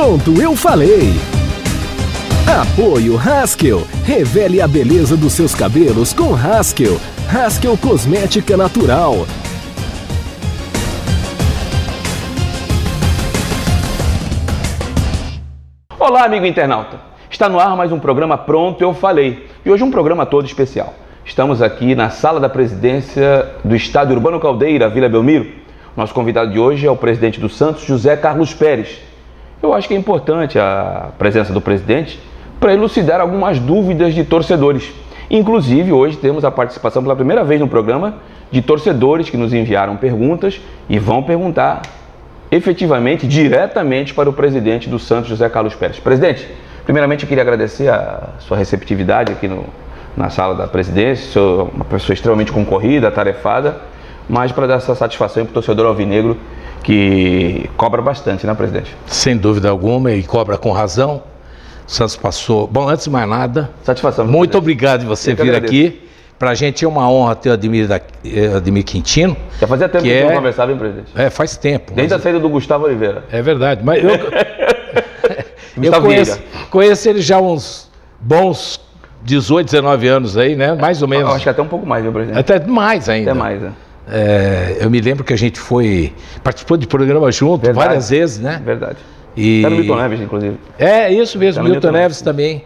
Pronto, eu falei. Apoio Haskell. Revele a beleza dos seus cabelos com Haskell. Haskell Cosmética Natural. Olá, amigo internauta. Está no ar mais um programa Pronto, eu falei. E hoje um programa todo especial. Estamos aqui na sala da presidência do Estádio Urbano Caldeira, Vila Belmiro. Nosso convidado de hoje é o presidente do Santos, José Carlos Pérez. Eu acho que é importante a presença do presidente para elucidar algumas dúvidas de torcedores. Inclusive, hoje temos a participação pela primeira vez no programa de torcedores que nos enviaram perguntas e vão perguntar efetivamente, diretamente para o presidente do Santos, José Carlos Pérez. Presidente, primeiramente eu queria agradecer a sua receptividade aqui na sala da presidência. Sou uma pessoa extremamente concorrida, atarefada, mas para dar essa satisfação para o torcedor alvinegro que cobra bastante, né, presidente? Sem dúvida alguma, e cobra com razão. O Santos passou... Bom, antes de mais nada, satisfação, muito obrigado de você vir aqui. Para a gente é uma honra ter o Ademir Quintino. Já fazia tempo que não conversava, hein, presidente? É, faz tempo. Desde a saída do Gustavo Oliveira. É verdade, mas eu conheço ele já há uns bons 18, 19 anos aí, né? Mais ou menos. Eu acho que até um pouco mais, viu, presidente? Até mais ainda. Até mais, né? Eu me lembro que a gente participou de programa junto várias vezes, né? Verdade. Era o Milton Neves, inclusive. É, isso mesmo, Milton Neves também.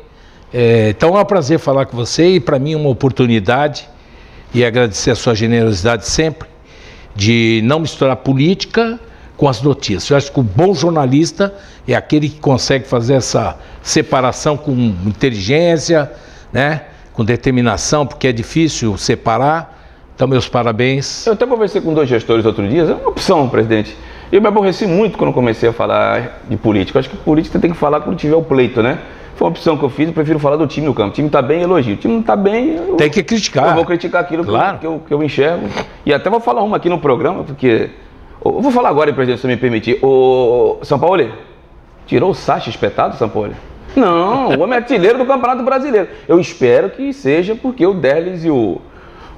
Então é um prazer falar com você e para mim uma oportunidade e agradecer a sua generosidade sempre de não misturar política com as notícias. Eu acho que o bom jornalista é aquele que consegue fazer essa separação com inteligência, né? Com determinação, porque é difícil separar. Então, meus parabéns. Eu até conversei com 2 gestores outro dia, é uma opção, presidente. Eu me aborreci muito quando comecei a falar de política. Eu acho que política tem que falar quando tiver o pleito, né? Foi uma opção que eu fiz, eu prefiro falar do time no campo. O time está bem, elogio. O time não está bem, tem que criticar. Eu vou criticar aquilo claro. que eu enxergo. E até vou falar uma aqui no programa, porque... Eu vou falar agora, presidente, se você me permitir. O São Paulo tirou o Sacha espetado, São Paulo? Não, o homem é artilheiro do Campeonato Brasileiro. Eu espero que seja porque o Derlis e o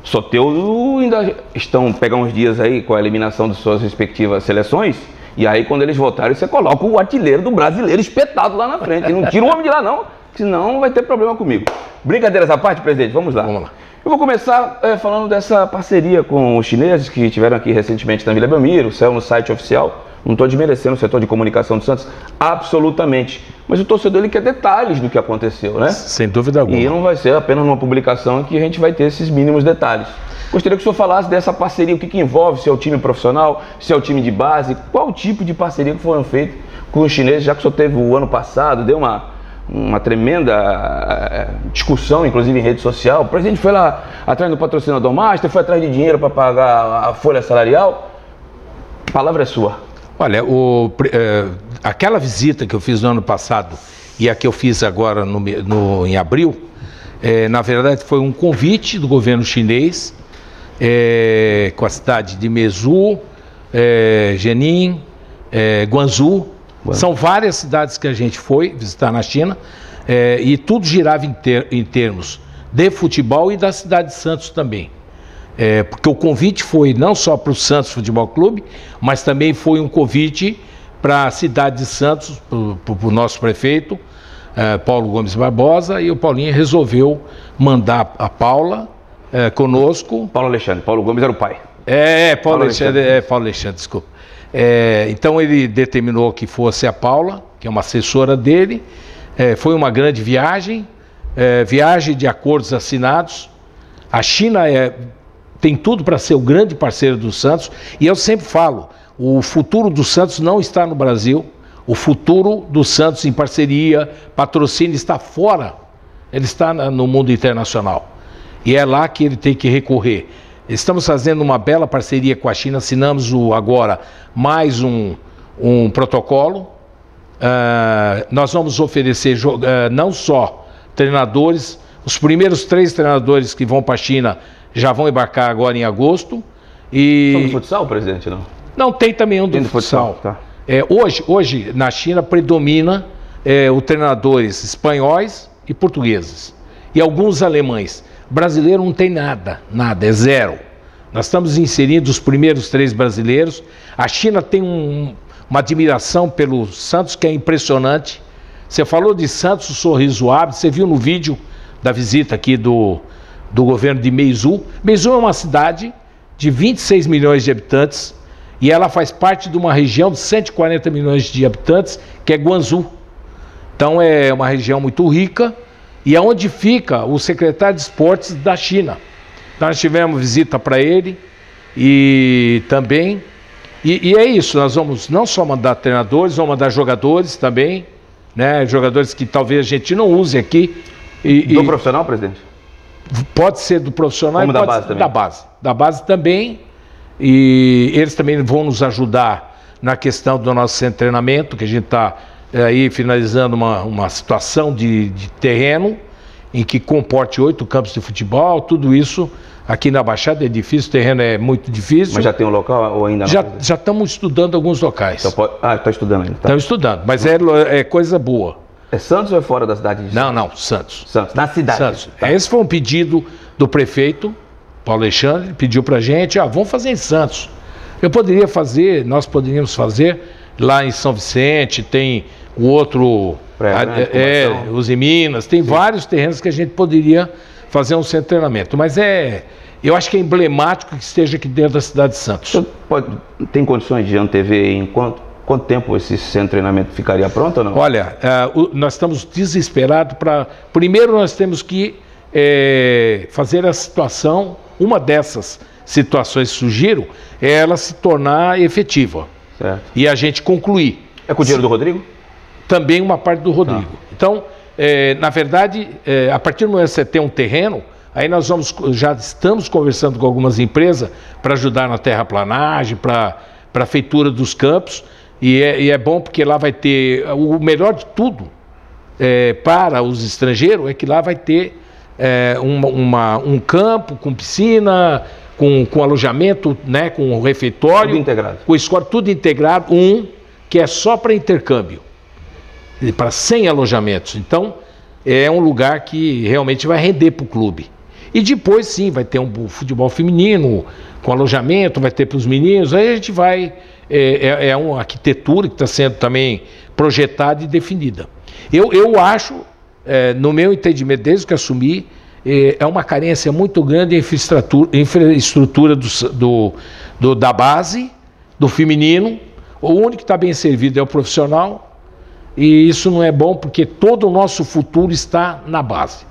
Soteldo ainda estão pegando uns dias aí com a eliminação de suas respectivas seleções. E aí, quando eles voltarem, você coloca o artilheiro do brasileiro espetado lá na frente. E não tira o homem de lá, não, senão vai ter problema comigo. Brincadeiras à parte, presidente, vamos lá. Vamos lá. Eu vou começar falando dessa parceria com os chineses que estiveram aqui recentemente na Vila Belmiro, saiu no site oficial. Não estou desmerecendo o setor de comunicação do Santos, absolutamente. Mas o torcedor ele quer detalhes do que aconteceu, né? Sem dúvida alguma. E não vai ser apenas uma publicação que a gente vai ter esses mínimos detalhes. Gostaria que o senhor falasse dessa parceria, o que envolve, se é o time profissional, se é o time de base, qual tipo de parceria que foram feitas com os chineses, já que o senhor teve o ano passado, deu uma tremenda discussão, inclusive em rede social. O presidente foi lá atrás do patrocinador master, foi atrás de dinheiro para pagar a folha salarial. A palavra é sua. Olha, aquela visita que eu fiz no ano passado e a que eu fiz agora em abril, na verdade foi um convite do governo chinês com a cidade de Mezhou, Jenin, Guangzhou. São várias cidades que a gente foi visitar na China e tudo girava em termos de futebol e da cidade de Santos também. Porque o convite foi não só para o Santos Futebol Clube, mas também foi um convite para a cidade de Santos, para o nosso prefeito, Paulo Gomes Barbosa, e o Paulinho resolveu mandar a Paula conosco. Paulo Alexandre, Paulo Gomes era o pai. Paulo Alexandre, desculpa. Então ele determinou que fosse a Paula, que é uma assessora dele. Foi uma grande viagem, viagem de acordos assinados. A China tem tudo para ser o grande parceiro do Santos, e eu sempre falo, o futuro do Santos não está no Brasil, o futuro do Santos em parceria, patrocínio está fora, ele está no mundo internacional, e é lá que ele tem que recorrer. Estamos fazendo uma bela parceria com a China, assinamos agora mais um protocolo. Nós vamos oferecer não só treinadores, os primeiros 3 treinadores que vão para a China já vão embarcar agora em agosto. São do futsal, presidente, não? Não, tem também um do futsal. Tá. Hoje, na China, predomina os treinadores espanhóis e portugueses. E alguns alemães. Brasileiro não tem nada, é zero. Nós estamos inserindo os primeiros 3 brasileiros. A China tem uma admiração pelo Santos que é impressionante. Você falou de Santos, o sorriso abre, você viu no vídeo da visita aqui do governo de Meizu. Meizu é uma cidade de 26 milhões de habitantes e ela faz parte de uma região de 140 milhões de habitantes, que é Guangzhou. Então é uma região muito rica e é onde fica o secretário de esportes da China. Então, nós tivemos visita para ele e também... E é isso, nós vamos não só mandar treinadores, vamos mandar jogadores também, né? Jogadores que talvez a gente não use aqui. Do profissional, presidente? Pode ser do profissional como e da pode base ser também. da base. Da base também. E eles também vão nos ajudar na questão do nosso centro de treinamento, que a gente está aí finalizando uma situação de terreno em que comporte 8 campos de futebol, tudo isso. Aqui na Baixada é difícil, o terreno é muito difícil. Mas já tem um local ou ainda não? Já estamos estudando alguns locais. Então está estudando ainda. Tá. Estamos estudando, mas é coisa boa. É Santos ou é fora da cidade de Santos? Não, Santos. Santos, na cidade. Santos. Tá. Esse foi um pedido do prefeito, Paulo Alexandre, pediu pra gente, vamos fazer em Santos. Nós poderíamos fazer lá em São Vicente, tem o outro, os em Minas, tem vários terrenos que a gente poderia fazer um centro de treinamento, mas eu acho que é emblemático que esteja aqui dentro da cidade de Santos. O senhor tem condições de antever em quanto tempo esse centro de treinamento ficaria pronto ou não? Olha, nós estamos desesperados para... Primeiro nós temos que fazer a situação, uma dessas situações que surgiram, é ela se tornar efetiva. Certo. E a gente concluir. É com o dinheiro do Rodrigo? Também uma parte do Rodrigo. Tá. Então, na verdade, a partir do momento que você tem um terreno, aí nós já estamos conversando com algumas empresas para ajudar na terraplanagem, para a feitura dos campos, e é bom porque lá vai ter, o melhor de tudo para os estrangeiros é que lá vai ter um campo com piscina, com alojamento, né, com refeitório, tudo integrado. Com escola, tudo integrado, que é só para intercâmbio, para 100 alojamentos. Então, é um lugar que realmente vai render para o clube. E depois, sim, vai ter um futebol feminino, com alojamento, vai ter para os meninos, aí a gente vai... É uma arquitetura que está sendo também projetada e definida. Eu acho, no meu entendimento, desde que assumi, é uma carência muito grande em infraestrutura da base, do feminino. O único que está bem servido é o profissional, e isso não é bom porque todo o nosso futuro está na base.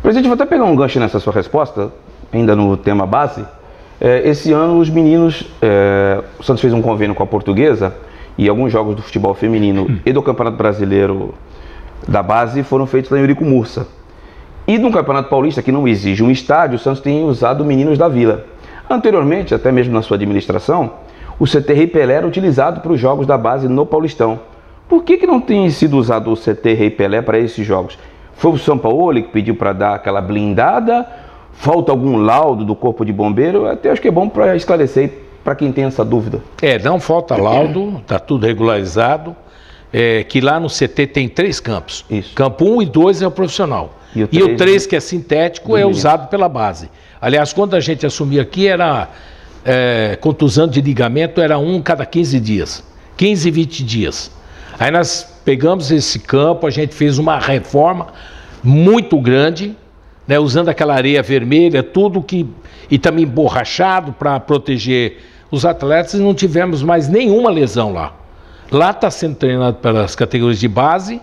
Presidente, vou até pegar um gancho nessa sua resposta, ainda no tema base. Esse ano os meninos, o Santos fez um convênio com a Portuguesa e alguns jogos do futebol feminino e do Campeonato Brasileiro da base foram feitos lá em Eurico Mursa. E no Campeonato Paulista, que não exige um estádio, o Santos tem usado meninos da Vila. Anteriormente, até mesmo na sua administração, o CT Rei Pelé era utilizado para os jogos da base no Paulistão. Por que não tem sido usado o CT Rei Pelé para esses jogos? Foi o Sampaoli que pediu para dar aquela blindada? Falta algum laudo do Corpo de Bombeiro? Até acho que é bom para esclarecer para quem tem essa dúvida. Não falta laudo, está tudo regularizado. Que lá no CT tem 3 campos. Isso. Campo 1 e 2 é o profissional. E o 3, que é sintético, é usado pela base. Aliás, quando a gente assumia aqui, era contusão de ligamento, era cada 15 dias. 15, 20 dias. Aí nós pegamos esse campo, a gente fez uma reforma muito grande, né, usando aquela areia vermelha, e também borrachado para proteger os atletas, e não tivemos mais nenhuma lesão lá. Lá está sendo treinado pelas categorias de base,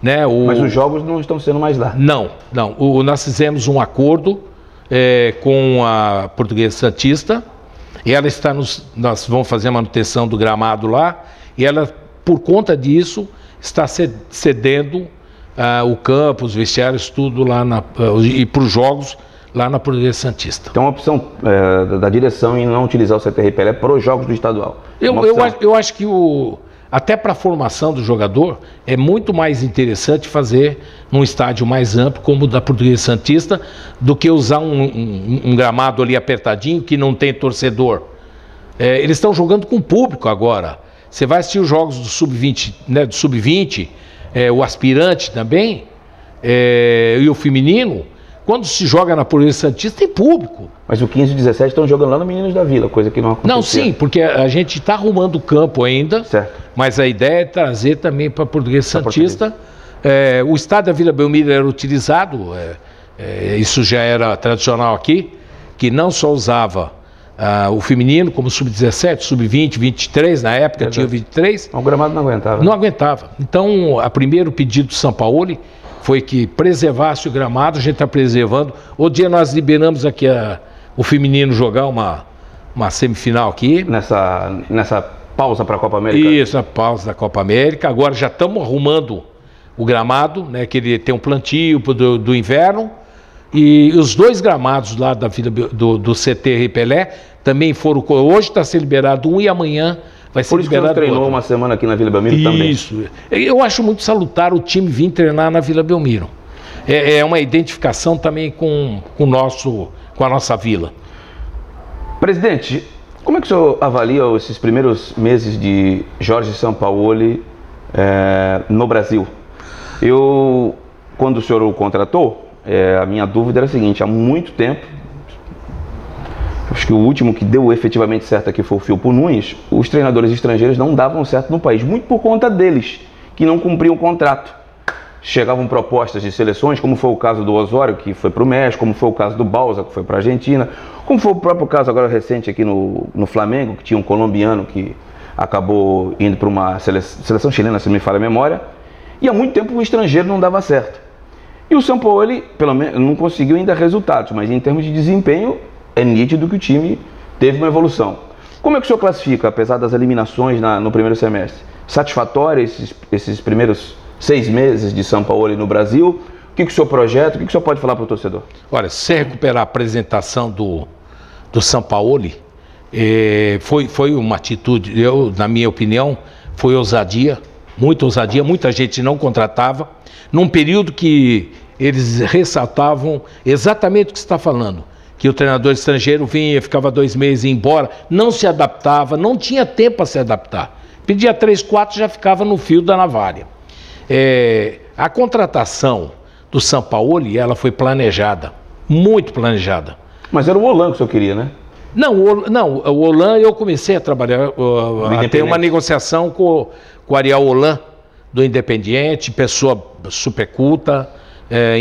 né? Mas os jogos não estão sendo mais lá? Não. Nós fizemos um acordo com a Portuguesa Santista, e ela está nós vamos fazer a manutenção do gramado lá, e ela, por conta disso, está cedendo o campo, os vestiários, tudo lá e para os jogos lá na Portuguesa Santista. Então, uma opção da direção em não utilizar o CT Rei Pelé para os jogos do estadual. Eu acho que até para a formação do jogador é muito mais interessante fazer num estádio mais amplo como o da Portuguesa Santista do que usar um gramado ali apertadinho que não tem torcedor. Eles estão jogando com público agora. Você vai assistir os jogos do Sub-20, né, do Sub-20, o aspirante também, e o feminino, quando se joga na Polícia Santista, tem público. Mas o 15 e o 17 estão jogando lá no Meninos da Vila, coisa que não aconteceu. Não, sim, porque a gente está arrumando o campo ainda, certo. Mas a ideia é trazer também para a Portuguesa Santista. O estádio da Vila Belmiro era utilizado, isso já era tradicional aqui, que não só usava o feminino, como sub-17, sub-20, 23, na época tinha 23. O gramado não aguentava. Não aguentava. Então, o primeiro pedido do São Paulo foi que preservasse o gramado, a gente está preservando. Outro dia nós liberamos aqui o feminino jogar uma semifinal aqui. Nessa pausa para a Copa América? Isso, na pausa da Copa América. Agora já estamos arrumando o gramado, né, que ele tem um plantio do inverno. E os 2 gramados lá da Vila do CT Rei Pelé também foram. Hoje está sendo liberado um e amanhã vai ser liberado outro. Por isso que treinou uma semana aqui na Vila Belmiro também. Isso. Eu acho muito salutar o time vir treinar na Vila Belmiro. É uma identificação também com a nossa vila. Presidente, como é que o senhor avalia esses primeiros meses de Jorge Sampaoli no Brasil? Quando o senhor o contratou, a minha dúvida era a seguinte: há muito tempo, acho que o último que deu efetivamente certo aqui foi o Filpo Nunes, os treinadores estrangeiros não davam certo no país, muito por conta deles, que não cumpriam o contrato. Chegavam propostas de seleções, como foi o caso do Osório, que foi para o México, como foi o caso do Balsa, que foi para a Argentina, como foi o próprio caso agora recente aqui no Flamengo, que tinha um colombiano que acabou indo para uma seleção chilena, se não me falha a memória, e há muito tempo o estrangeiro não dava certo. E o Sampaoli, pelo menos, não conseguiu ainda resultados, mas em termos de desempenho, é nítido que o time teve uma evolução. Como é que o senhor classifica, apesar das eliminações no primeiro semestre? Satisfatório esses primeiros 6 meses de Sampaoli no Brasil? O que o senhor projeta? O que o senhor pode falar para o torcedor? Olha, se recuperar a apresentação do Sampaoli, foi uma atitude, na minha opinião, foi ousadia, muita gente não contratava, num período que eles ressaltavam exatamente o que você está falando, que o treinador estrangeiro vinha, ficava 2 meses e ia embora, não se adaptava, não tinha tempo para se adaptar. Pedia 3, 4, já ficava no fio da navalha. A contratação do Sampaoli, ela foi planejada, muito planejada. Mas era o Holan que o senhor queria, né? Não, o Holan, eu comecei a trabalhar, a ter uma negociação com o Ariel Holan, do Independiente, pessoa super culta,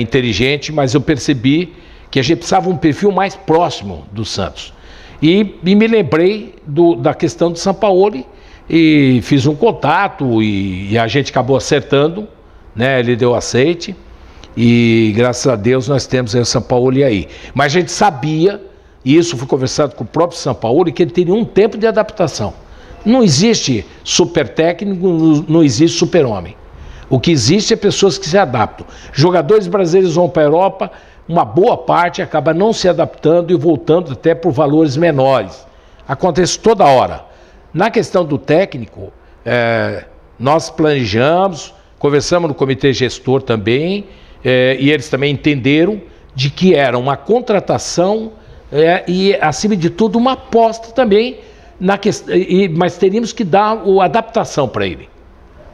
inteligente, mas eu percebi que a gente precisava um perfil mais próximo do Santos. E me lembrei da questão do Sampaoli e fiz um contato e a gente acabou acertando, né? Ele deu aceite e graças a Deus nós temos o Sampaoli aí. Mas a gente sabia, e isso foi conversado com o próprio Sampaoli, que ele teria um tempo de adaptação. Não existe super técnico, não existe super homem. O que existe é pessoas que se adaptam. Jogadores brasileiros vão para a Europa, uma boa parte acaba não se adaptando e voltando até por valores menores. Acontece toda hora. Na questão do técnico, nós planejamos, conversamos no comitê gestor também, e eles também entenderam de que era uma contratação e, acima de tudo, uma aposta também, mas teríamos que dar a adaptação para ele.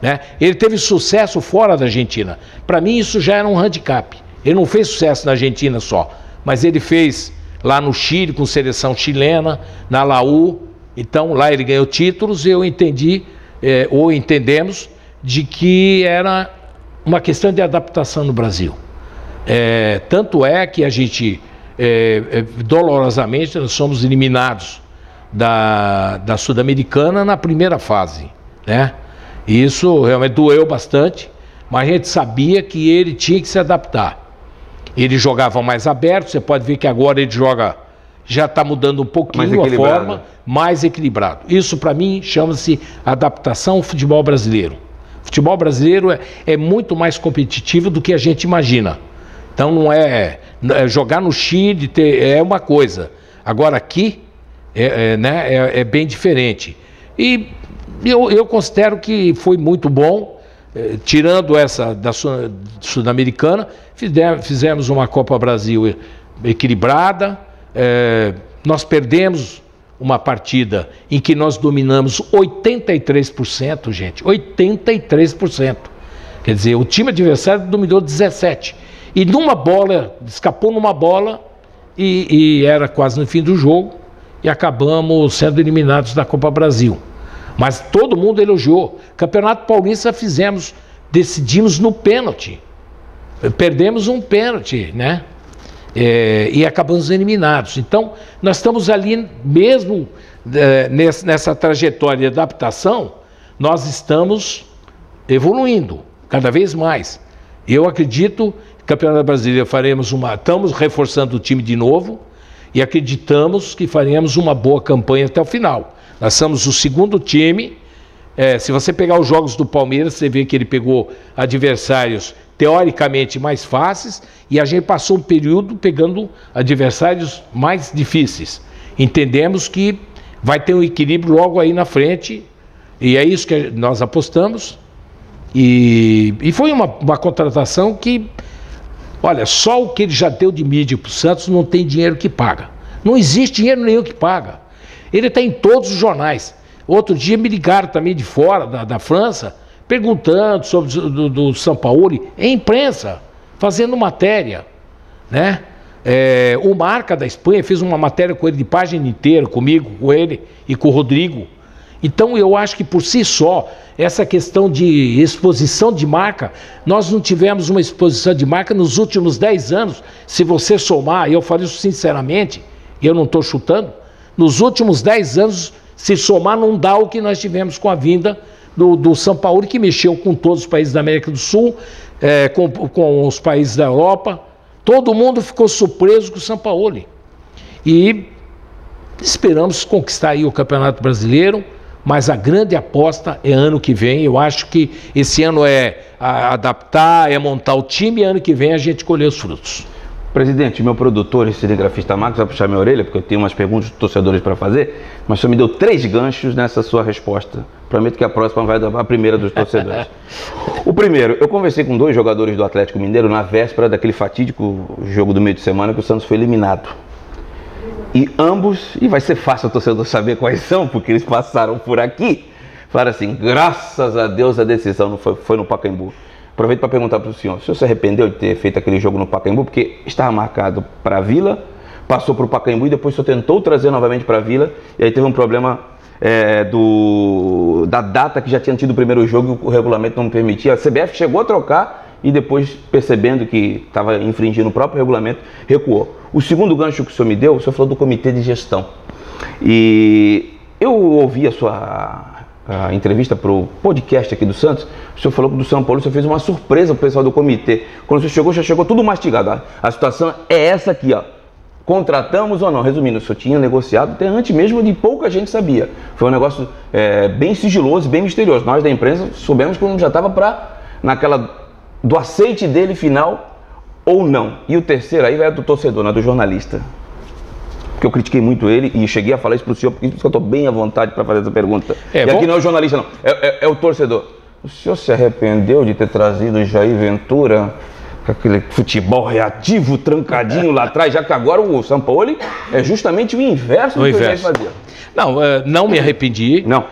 Né? Ele teve sucesso fora da Argentina. Para mim, isso já era um handicap. Ele não fez sucesso na Argentina só, mas ele fez lá no Chile, com seleção chilena, na Laú. Então, lá ele ganhou títulos e eu entendi, ou entendemos, de que era uma questão de adaptação no Brasil. Tanto é que a gente, dolorosamente, nós somos eliminados da Sul-Americana na primeira fase, né? E isso realmente doeu bastante, mas a gente sabia que ele tinha que se adaptar. Ele jogava mais aberto, você pode ver que agora ele joga, já está mudando um pouquinho a forma, mais equilibrado. Isso para mim chama-se adaptação ao futebol brasileiro. O futebol brasileiro é muito mais competitivo do que a gente imagina. Então não jogar no Chile é uma coisa, agora aqui é bem diferente. E eu considero que foi muito bom, tirando essa da Sul-Americana, fizemos uma Copa Brasil equilibrada, nós perdemos uma partida em que nós dominamos 83%, gente, 83%. Quer dizer, o time adversário dominou 17%. E numa bola, escapou numa bola e era quase no fim do jogo e acabamos sendo eliminados da Copa Brasil. Mas todo mundo elogiou. Campeonato Paulista decidimos no pênalti. Perdemos um pênalti, né? E acabamos eliminados. Então, nós estamos ali mesmo nessa trajetória de adaptação, nós estamos evoluindo cada vez mais. Eu acredito que o Campeonato Brasileiro estamos reforçando o time de novo e acreditamos que faremos uma boa campanha até o final. Nós somos o segundo time. Se você pegar os jogos do Palmeiras, você vê que ele pegou adversários teoricamente mais fáceis e a gente passou um período pegando adversários mais difíceis. Entendemos que vai ter um equilíbrio logo aí na frente e é isso que nós apostamos. E foi uma contratação que, olha, só o que ele já deu de mídia para o Santos não tem dinheiro que paga. Não existe dinheiro nenhum que paga. Ele está em todos os jornais. Outro dia me ligaram também de fora, da França, perguntando sobre do Sampaoli, em imprensa, fazendo matéria, né? O Marca da Espanha fez uma matéria com ele de página inteira, comigo, com ele e com o Rodrigo. Então eu acho que por si só, essa questão de exposição de marca, nós não tivemos uma exposição de marca nos últimos 10 anos, se você somar, e eu falo isso sinceramente, e eu não estou chutando, nos últimos 10 anos, se somar, não dá o que nós tivemos com a vinda do Sampaoli, que mexeu com todos os países da América do Sul, com os países da Europa. Todo mundo ficou surpreso com o Sampaoli. E esperamos conquistar aí o Campeonato Brasileiro, mas a grande aposta é ano que vem. Eu acho que esse ano é adaptar, é montar o time, e ano que vem a gente colher os frutos. Presidente, meu produtor e cinegrafista Marcos vai puxar minha orelha, porque eu tenho umas perguntas dos torcedores para fazer, mas o senhor me deu 3 ganchos nessa sua resposta. Prometo que a próxima vai dar a primeira dos torcedores. O primeiro, eu conversei com 2 jogadores do Atlético Mineiro na véspera daquele fatídico jogo do meio de semana que o Santos foi eliminado. E ambos, e vai ser fácil o torcedor saber quais são, porque eles passaram por aqui, falaram assim, graças a Deus a decisão não foi no Pacaembu. Aproveito para perguntar para o senhor se arrependeu de ter feito aquele jogo no Pacaembu, porque estava marcado para a Vila, passou para o Pacaembu e depois só tentou trazer novamente para a Vila, e aí teve um problema da data que já tinha tido o primeiro jogo e o regulamento não permitia. A CBF chegou a trocar e depois, percebendo que estava infringindo o próprio regulamento, recuou. O segundo gancho que o senhor me deu, o senhor falou do comitê de gestão. E eu ouvi a sua entrevista para o podcast aqui do Santos. O senhor falou que do São Paulo o senhor fez uma surpresa para o pessoal do comitê. Quando o senhor chegou, já chegou tudo mastigado. A situação é essa aqui, ó. Contratamos ou não? Resumindo, o senhor tinha negociado até antes mesmo de pouca gente sabia. Foi um negócio bem sigiloso, bem misterioso. Nós da imprensa soubemos que já estava do aceite dele final ou não. E o terceiro aí vai do torcedor, não é do jornalista. Porque eu critiquei muito ele e cheguei a falar isso para o senhor, porque eu estou bem à vontade para fazer essa pergunta. Aqui não é o jornalista, não, é o torcedor. O senhor se arrependeu de ter trazido o Jair Ventura, com aquele futebol reativo, trancadinho lá atrás, já que agora o Sampaoli é justamente o inverso do que o Jair fazia? Não, não me arrependi. Não.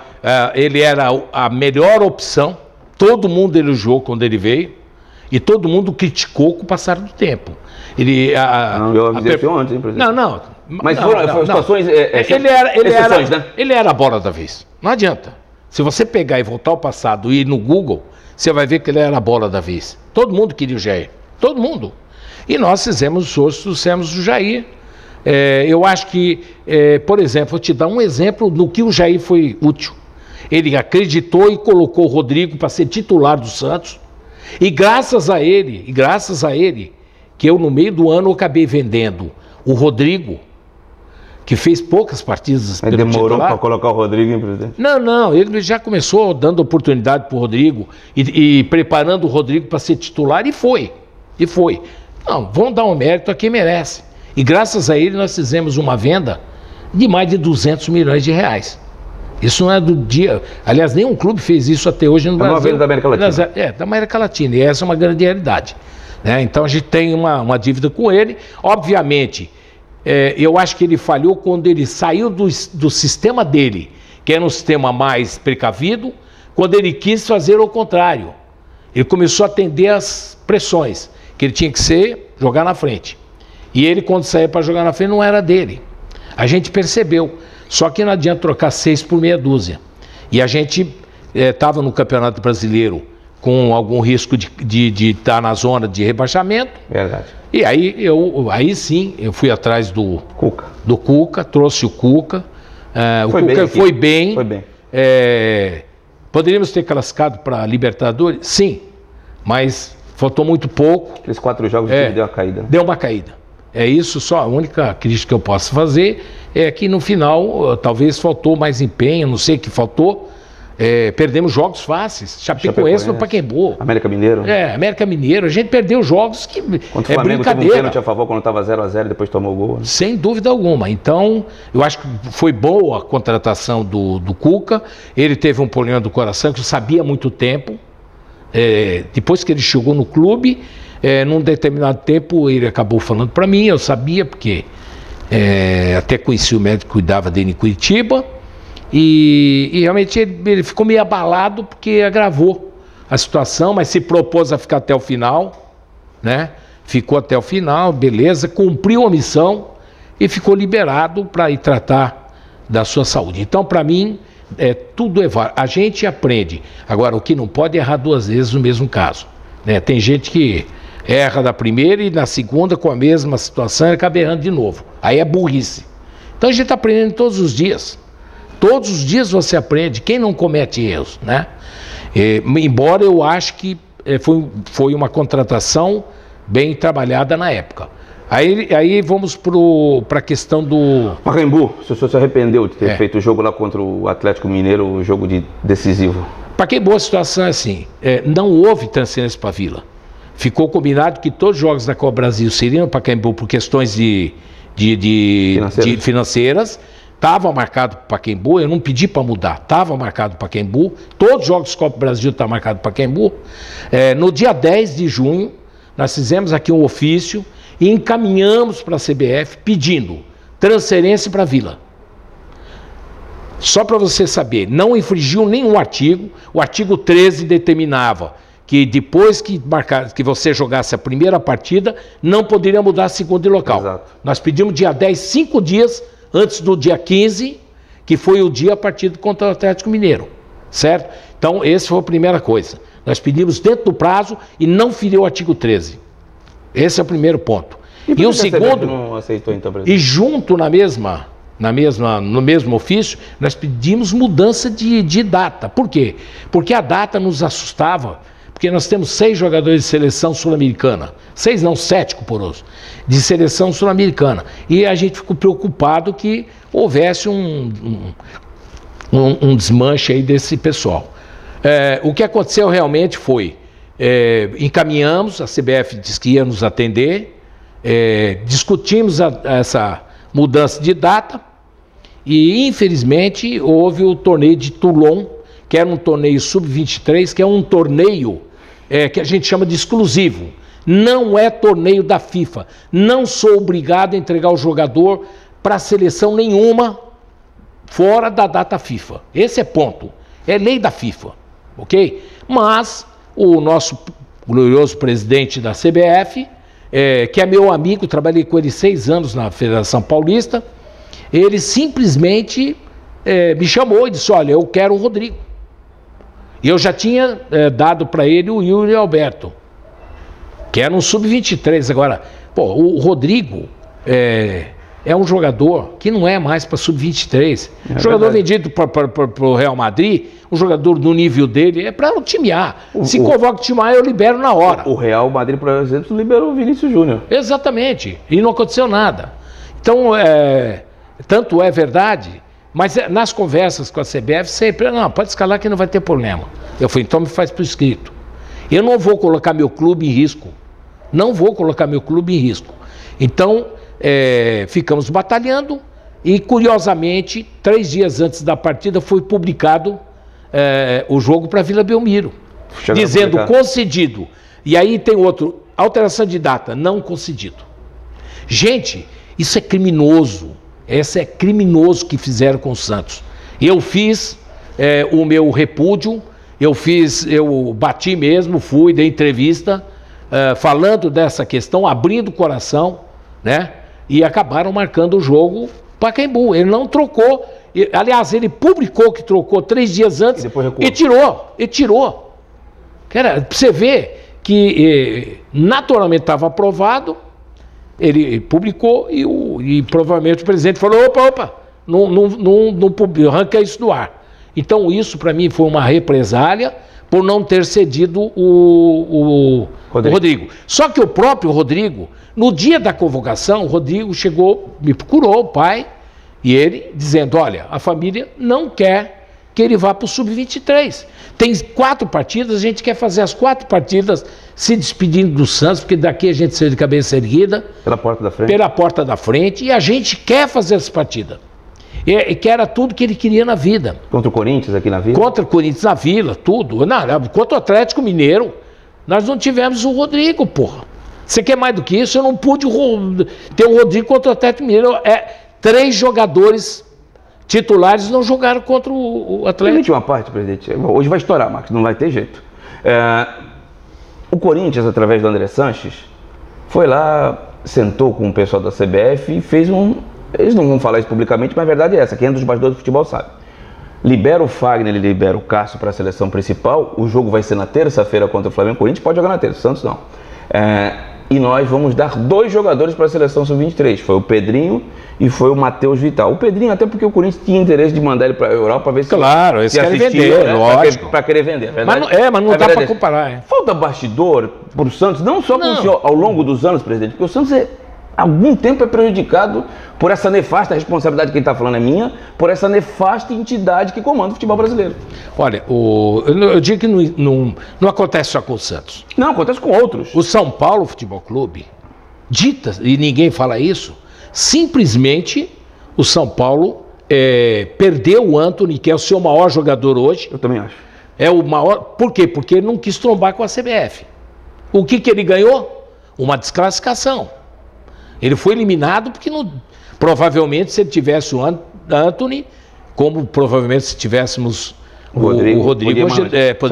Ele era a melhor opção, todo mundo elogiou quando ele veio e todo mundo criticou com o passar do tempo. Eu avisei isso ontem, presidente. Não. Mas foram situações exceções, né? Ele era a bola da vez. Não adianta. Se você pegar e voltar ao passado e ir no Google, você vai ver que ele era a bola da vez. Todo mundo queria o Jair. Todo mundo. E nós fizemos o Jair. Eu acho que, por exemplo, vou te dar um exemplo do que o Jair foi útil. Ele acreditou e colocou o Rodrigo para ser titular do Santos. E graças a ele, que eu no meio do ano acabei vendendo o Rodrigo, que fez poucas partidas pelo demorou para colocar o Rodrigo em presidente? Não, ele já começou dando oportunidade para o Rodrigo e preparando o Rodrigo para ser titular e foi. Não, vamos dar um mérito a quem merece. E graças a ele nós fizemos uma venda de mais de 200 milhões de reais. Isso não é do dia... Aliás, nenhum clube fez isso até hoje no Brasil. É uma venda da América Latina. Da América Latina, e essa é uma grande realidade. Então a gente tem uma dívida com ele. Obviamente, eu acho que ele falhou quando ele saiu do sistema dele, que era um sistema mais precavido, quando ele quis fazer o contrário. Ele começou a atender às pressões. que ele tinha que jogar na frente. E ele, quando saía para jogar na frente, não era dele. A gente percebeu. Só que não adianta trocar 6 por meia dúzia. E a gente estava no Campeonato Brasileiro com algum risco de estar na zona de rebaixamento. Verdade. E aí sim, eu fui atrás do Cuca, trouxe o Cuca. O Cuca foi bem. Poderíamos ter classificado para a Libertadores? Sim, mas faltou muito pouco. Aqueles 4 jogos deu uma caída. Né? Deu uma caída. É isso, só a única crítica que eu posso fazer é que no final talvez faltou mais empenho, não sei o que faltou. Perdemos jogos fáceis. Chapecoense no Pacaembu. América Mineiro. América Mineiro. A gente perdeu jogos que Quanto o Flamengo teve um pênalti a favor quando estava 0-0 e depois tomou o gol. Né? Sem dúvida alguma. Então, eu acho que foi boa a contratação do Cuca. Ele teve um problema do coração que eu sabia há muito tempo. Depois que ele chegou no clube, num determinado tempo ele acabou falando para mim, eu sabia porque até conheci o médico que cuidava dele em Curitiba. E realmente ele ficou meio abalado porque agravou a situação, mas se propôs a ficar até o final, né? Ficou até o final, beleza, cumpriu a missão e ficou liberado para ir tratar da sua saúde. Então, para mim, tudo é válido. A gente aprende. Agora, o que não pode é errar 2 vezes no mesmo caso. Né? Tem gente que erra da primeira e na segunda, com a mesma situação, ele acaba errando de novo. Aí é burrice. Então, a gente está aprendendo todos os dias. Todos os dias você aprende, quem não comete erros, né? Embora eu acho que foi uma contratação bem trabalhada na época. Aí vamos para a questão do... Pacaembu, o senhor se arrependeu de ter feito o jogo lá contra o Atlético Mineiro, o jogo decisivo? Pacaembu, a situação é assim, não houve transferência para a Vila. Ficou combinado que todos os jogos da Copa Brasil seriam para Pacaembu por questões financeiras. Estava marcado para Pacaembu, eu não pedi para mudar, estava marcado para Pacaembu, todos os jogos do Copa Brasil estão marcados para Pacaembu. No dia 10 de junho, nós fizemos aqui um ofício e encaminhamos para a CBF pedindo transferência para a Vila. Só para você saber, não infringiu nenhum artigo, o artigo 13 determinava que depois que você jogasse a primeira partida, não poderia mudar a segunda de local. Exato. Nós pedimos dia 10, 5 dias, antes do dia 15, que foi o dia a partida contra o Atlético Mineiro, certo? Então, essa foi a primeira coisa. Nós pedimos dentro do prazo e não feriu o artigo 13. Esse é o primeiro ponto. E o segundo, não aceitou, então, e junto no mesmo ofício, nós pedimos mudança de data. Por quê? Porque a data nos assustava, porque nós temos 6 jogadores de seleção sul-americana, 6 não, 7 cuporosos, de seleção sul-americana. E a gente ficou preocupado que houvesse um desmanche aí desse pessoal. O que aconteceu realmente foi, encaminhamos, a CBF disse que ia nos atender, discutimos essa mudança de data e, infelizmente, houve o torneio de Toulon, que era um torneio sub-23, que é um torneio que a gente chama de exclusivo. Não é torneio da FIFA. Não sou obrigado a entregar o jogador para seleção nenhuma fora da data FIFA. Esse é ponto. É lei da FIFA, ok? Mas o nosso glorioso presidente da CBF, que é meu amigo, trabalhei com ele 6 anos na Federação Paulista, ele simplesmente me chamou e disse, olha, eu quero o Rodrigo. E eu já tinha dado para ele o Yuri Alberto, que era um sub-23. Agora, o Rodrigo é um jogador que não é mais para sub-23. Jogador vendido para o Real Madrid, um jogador do nível dele, é para o time A. Se convoca o time A, eu libero na hora. O Real Madrid, por exemplo, liberou o Vinícius Júnior. Exatamente. E não aconteceu nada. Então, tanto é verdade, mas nas conversas com a CBF, sempre, não, pode escalar que não vai ter problema. Eu falei, então me faz por escrito. Eu não vou colocar meu clube em risco. Não vou colocar meu clube em risco. Então, ficamos batalhando e, curiosamente, 3 dias antes da partida foi publicado o jogo para Vila Belmiro, dizendo concedido. E aí tem outro, alteração de data, não concedido. Gente, isso é criminoso. Esse é criminoso que fizeram com o Santos. Eu fiz o meu repúdio, eu bati mesmo, fui, dei entrevista falando dessa questão, abrindo o coração, né? E acabaram marcando o jogo Pacaembu. Ele não trocou. Aliás, ele publicou que trocou 3 dias antes e tirou. Pra você ver que naturalmente estava aprovado, ele publicou e provavelmente o presidente falou, opa, não arranca isso do ar. Então isso para mim foi uma represália por não ter cedido o Rodrigo. Só que o próprio Rodrigo, no dia da convocação, o Rodrigo chegou, me procurou, o pai, e ele dizendo, olha, a família não quer que ele vá para o Sub-23. Tem 4 partidas, a gente quer fazer as 4 partidas se despedindo do Santos, porque daqui a gente saiu de cabeça erguida. Pela porta da frente. Pela porta da frente, e a gente quer fazer essa partida. E que era tudo que ele queria na vida. Contra o Corinthians aqui na Vila? Contra o Corinthians na Vila, tudo. Não, contra o Atlético Mineiro, nós não tivemos o Rodrigo, porra. Você quer mais do que isso? Eu não pude ter o Rodrigo contra o Atlético Mineiro. 3 jogadores titulares não jogaram contra o Atlético. Permite uma parte, presidente. Hoje vai estourar, Marcos, não vai ter jeito. O Corinthians, através do André Sanches, foi lá, sentou com o pessoal da CBF e fez Eles não vão falar isso publicamente, mas a verdade é essa. Quem é dos bastidores do futebol sabe. Libera o Fagner, ele libera o Cássio para a seleção principal. O jogo vai ser na terça-feira contra o Flamengo. O Corinthians pode jogar na terça, o Santos não. E nós vamos dar 2 jogadores para a seleção sub-23. Foi o Pedrinho e foi o Matheus Vital. O Pedrinho até porque o Corinthians tinha interesse de mandar ele para a Europa para ver se... Claro, eles querem vender, lógico. Para querer vender, verdade? Mas não dá para comparar. Falta bastidor para o Santos, não só com o senhor, ao longo dos anos, presidente, porque o Santos há algum tempo é prejudicado por essa nefasta responsabilidade que ele está falando é minha, por essa nefasta entidade que comanda o futebol brasileiro. Olha, eu digo que não acontece só com o Santos. Não, acontece com outros. O São Paulo Futebol Clube, e ninguém fala isso, simplesmente o São Paulo perdeu o Antony, que é o seu maior jogador hoje. Eu também acho. É o maior. Por quê? Porque ele não quis trombar com a CBF. O que ele ganhou? Uma desclassificação. Ele foi eliminado porque provavelmente se ele tivesse o Antony, como provavelmente se tivéssemos o Rodrigo, poderia São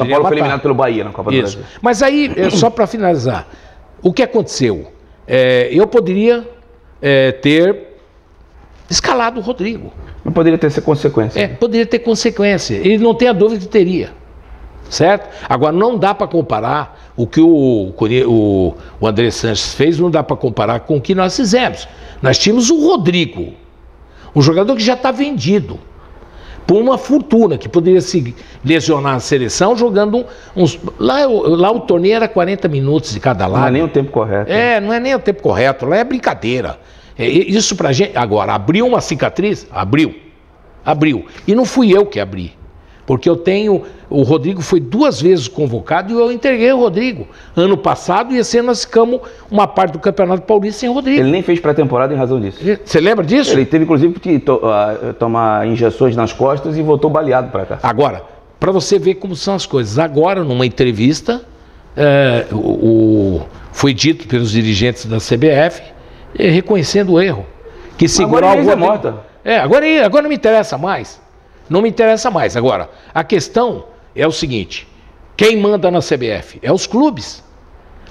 Paulo foi eliminado pelo Bahia na Copa do Brasil. Mas aí, só para finalizar, o que aconteceu? Eu poderia ter escalado o Rodrigo. Mas poderia ter essa consequência. Poderia ter consequência. Ele não tem a dúvida que teria. Certo? Agora, não dá para comparar o que o André Sanches fez, não dá para comparar com o que nós fizemos. Nós tínhamos o Rodrigo, um jogador que já está vendido por uma fortuna, que poderia se lesionar na seleção jogando uns... Lá o torneio era 40 minutos de cada lado. Não é nem o tempo correto. Não é nem o tempo correto, lá é brincadeira. Isso pra gente... Agora, abriu uma cicatriz? Abriu. E não fui eu que abri. Porque o Rodrigo foi 2 vezes convocado e eu entreguei o Rodrigo. Ano passado e esse ano nós ficamos uma parte do Campeonato Paulista sem o Rodrigo. Ele nem fez pré-temporada em razão disso. Você lembra disso? Ele teve inclusive que tomar injeções nas costas e voltou baleado para cá. Agora, para você ver como são as coisas. Agora, numa entrevista, foi dito pelos dirigentes da CBF, reconhecendo o erro. Que segurar o Rodrigo... Agora não me interessa mais. Não me interessa mais. Agora, a questão é o seguinte: quem manda na CBF? É os clubes.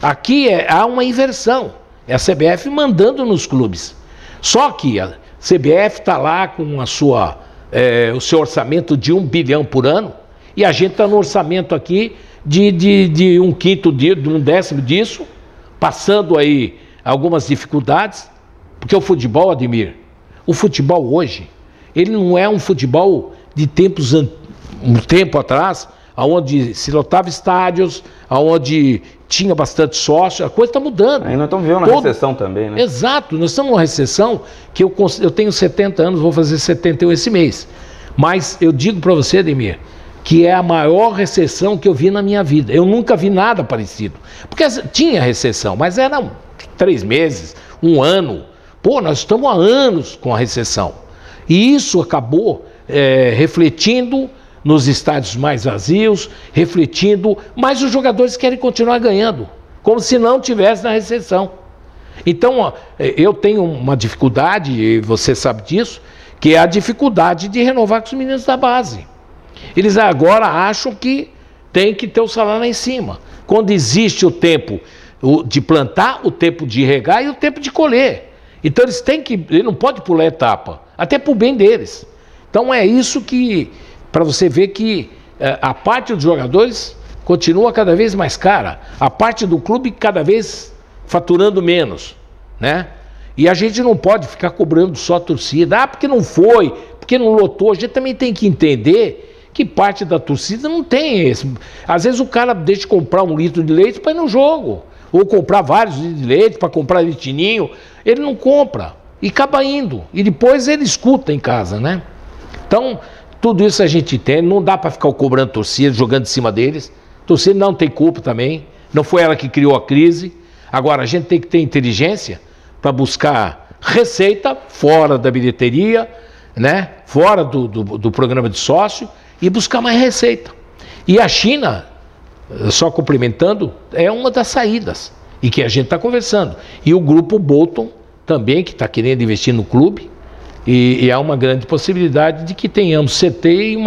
Aqui há uma inversão. É a CBF mandando nos clubes. Só que a CBF está lá com o seu orçamento de 1 bilhão por ano e a gente está no orçamento aqui de 1/5, de 1/10 disso, passando aí algumas dificuldades. Porque o futebol, Ademir, o futebol hoje, ele não é um futebol de um tempo atrás, onde se lotava estádios, onde tinha bastante sócio, a coisa está mudando. Aí nós estamos vivendo uma recessão também, né? Exato, nós estamos numa recessão que eu tenho 70 anos, vou fazer 71 esse mês. Mas eu digo para você, Ademir, que é a maior recessão que eu vi na minha vida. Eu nunca vi nada parecido. Porque tinha recessão, mas eram 3 meses, 1 ano. Pô, nós estamos há anos com a recessão. E isso acabou refletindo nos estádios mais vazios, mas os jogadores querem continuar ganhando, como se não tivesse na recessão. Então, eu tenho uma dificuldade, e você sabe disso, que é a dificuldade de renovar com os meninos da base. Eles agora acham que tem que ter o salário lá em cima. Quando existe o tempo de plantar, o tempo de regar e o tempo de colher. Então ele não pode pular etapa, até para o bem deles. Então é isso que, para você ver que a parte dos jogadores continua cada vez mais cara, a parte do clube cada vez faturando menos, né? E a gente não pode ficar cobrando só a torcida, porque não foi, porque não lotou. A gente também tem que entender que parte da torcida não tem esse. Às vezes o cara deixa de comprar 1 litro de leite para ir no jogo, ou comprar vários litros de leite para comprar leitinho, ele não compra e acaba indo, e depois ele escuta em casa, né? Então, tudo isso a gente tem, não dá para ficar cobrando torcida, jogando em cima deles. A torcida não tem culpa também, não foi ela que criou a crise. Agora, a gente tem que ter inteligência para buscar receita fora da bilheteria, né? Fora do programa de sócio, e buscar mais receita. E a China, só complementando, é uma das saídas, e que a gente está conversando. E o grupo Bolton também, que está querendo investir no clube, e há uma grande possibilidade de que tenhamos CT e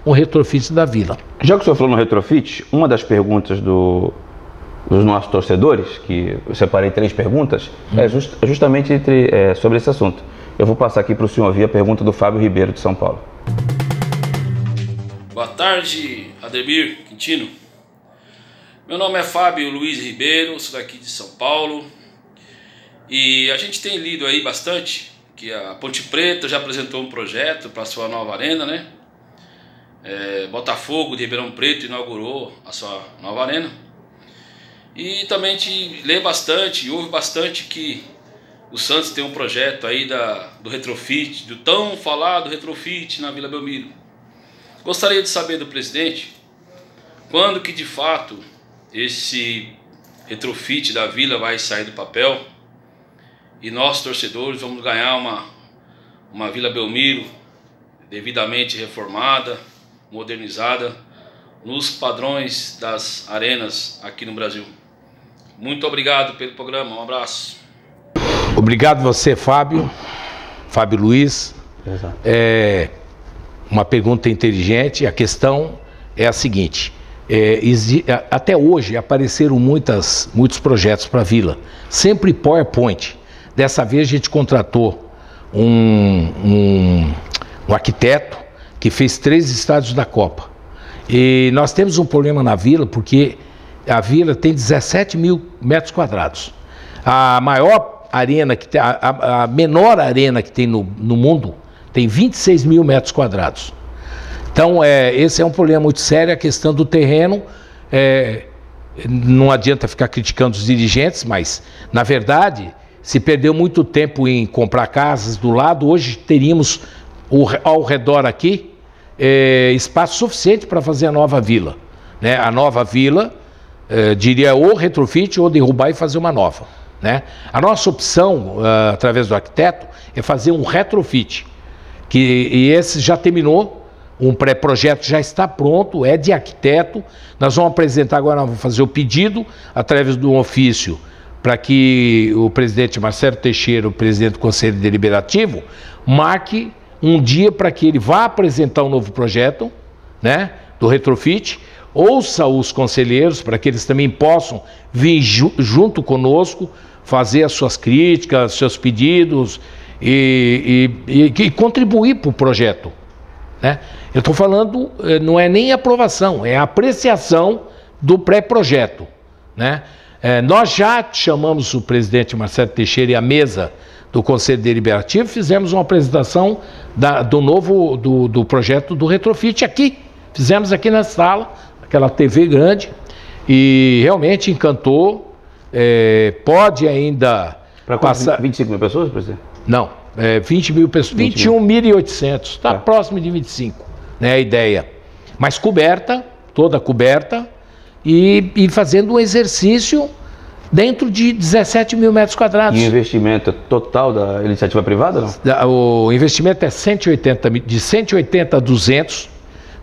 um retrofit da Vila. Já que o senhor falou no retrofit, uma das perguntas dos nossos torcedores, que eu separei 3 perguntas, é justamente sobre esse assunto. Eu vou passar aqui para o senhor ouvir a pergunta do Fábio Ribeiro, de São Paulo. Boa tarde, Ademir Quintino. Meu nome é Fábio Luiz Ribeiro, sou daqui de São Paulo. E a gente tem lido aí bastante que a Ponte Preta já apresentou um projeto para a sua nova arena, né? Botafogo de Ribeirão Preto inaugurou a sua nova arena. E também a gente lê bastante e ouve bastante que o Santos tem um projeto aí do retrofit, do tão falado retrofit na Vila Belmiro. Gostaria de saber do presidente quando que de fato esse retrofit da Vila vai sair do papel e nós torcedores vamos ganhar uma Vila Belmiro devidamente reformada, modernizada, nos padrões das arenas aqui no Brasil. Muito obrigado pelo programa, um abraço. Obrigado você, Fábio Luiz. Exato. Uma pergunta inteligente. A questão é a seguinte: até hoje apareceram muitos projetos para a Vila, sempre PowerPoint. Dessa vez a gente contratou um arquiteto que fez 3 estádios da Copa. E nós temos um problema na Vila, porque a Vila tem 17 mil metros quadrados. A maior arena que tem, a menor arena que tem no mundo tem 26 mil metros quadrados. Então, esse é um problema muito sério, a questão do terreno. Não adianta ficar criticando os dirigentes, mas, na verdade, se perdeu muito tempo em comprar casas do lado. Hoje teríamos ao redor aqui espaço suficiente para fazer a nova vila, né? A nova vila, diria, ou retrofit ou derrubar e fazer uma nova, né? A nossa opção, através do arquiteto, é fazer um retrofit, e esse já terminou, um pré-projeto já está pronto, é de arquiteto. Nós vamos apresentar agora, vamos fazer o pedido através de um ofício para que o presidente Marcelo Teixeira, o presidente do Conselho Deliberativo, marque um dia para que ele vá apresentar um novo projeto, né, do retrofit, ouça os conselheiros para que eles também possam vir junto conosco, fazer as suas críticas, seus pedidos e contribuir para o projeto, né? Eu estou falando, não é nem aprovação, é apreciação do pré-projeto, né? Nós já chamamos o presidente Marcelo Teixeira e a mesa do Conselho Deliberativo, fizemos uma apresentação do projeto do retrofit aqui, fizemos aqui na sala, aquela TV grande, e realmente encantou. Pode ainda passar... 25 mil pessoas, presidente? Não, 20 mil pessoas, 21.800, está próximo de 25, né, a ideia. Mas coberta, toda coberta, e fazendo um exercício dentro de 17 mil metros quadrados. E o investimento total da iniciativa privada, não? O investimento é de 180 a 200.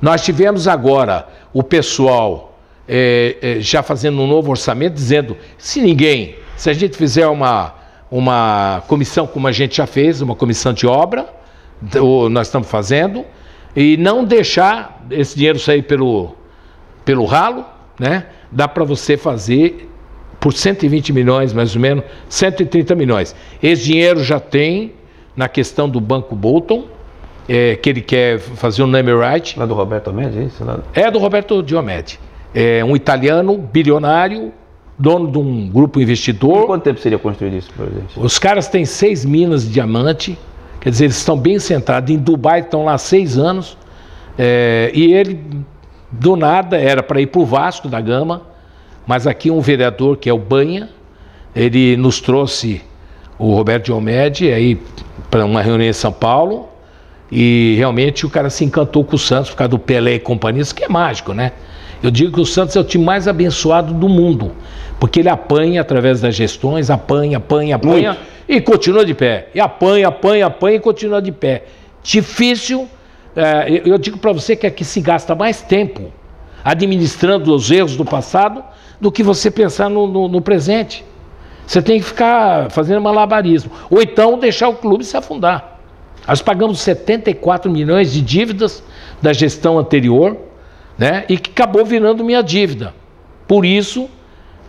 Nós tivemos agora o pessoal já fazendo um novo orçamento, dizendo, se a gente fizer uma comissão, como a gente já fez, uma comissão de obra, nós estamos fazendo, e não deixar esse dinheiro sair pelo ralo, né? Dá para você fazer por 120 milhões, mais ou menos, 130 milhões. Esse dinheiro já tem na questão do Banco Bolton, que ele quer fazer um name right. Lá do Roberto Diomedes, isso? É do Roberto Diomedes. É um italiano, bilionário, dono de um grupo investidor. Em quanto tempo seria construído isso, presidente? Os caras têm 6 minas de diamante, quer dizer, eles estão bem centrados. Em Dubai estão lá há 6 anos. E ele, do nada, era para ir para o Vasco da Gama, mas aqui um vereador, que é o Banha, ele nos trouxe o Roberto Diomedes aí para uma reunião em São Paulo, e realmente o cara se encantou com o Santos por causa do Pelé e companhia, isso que é mágico, né? Eu digo que o Santos é o time mais abençoado do mundo, porque ele apanha através das gestões, apanha e continua de pé. E apanha e continua de pé. Difícil, eu digo para você que aqui se gasta mais tempo administrando os erros do passado do que você pensar no presente. Você tem que ficar fazendo malabarismo. Ou então deixar o clube se afundar. Nós pagamos 74 milhões de dívidas da gestão anterior, né? E que acabou virando minha dívida. Por isso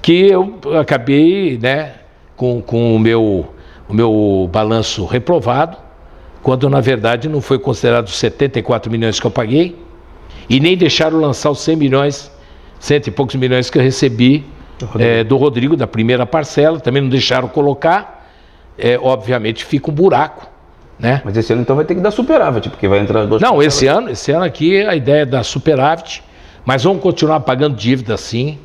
que eu acabei, né, com o meu balanço reprovado, quando na verdade não foi considerado os 74 milhões que eu paguei, e nem deixaram lançar os 100 milhões, 100 e poucos milhões que eu recebi do Rodrigo, da primeira parcela, também não deixaram colocar, obviamente fica um buraco, né? Mas esse ano então vai ter que dar superávit, porque vai entrar 2. Não, esse ano aqui a ideia é dar superávit, mas vamos continuar pagando dívida sim,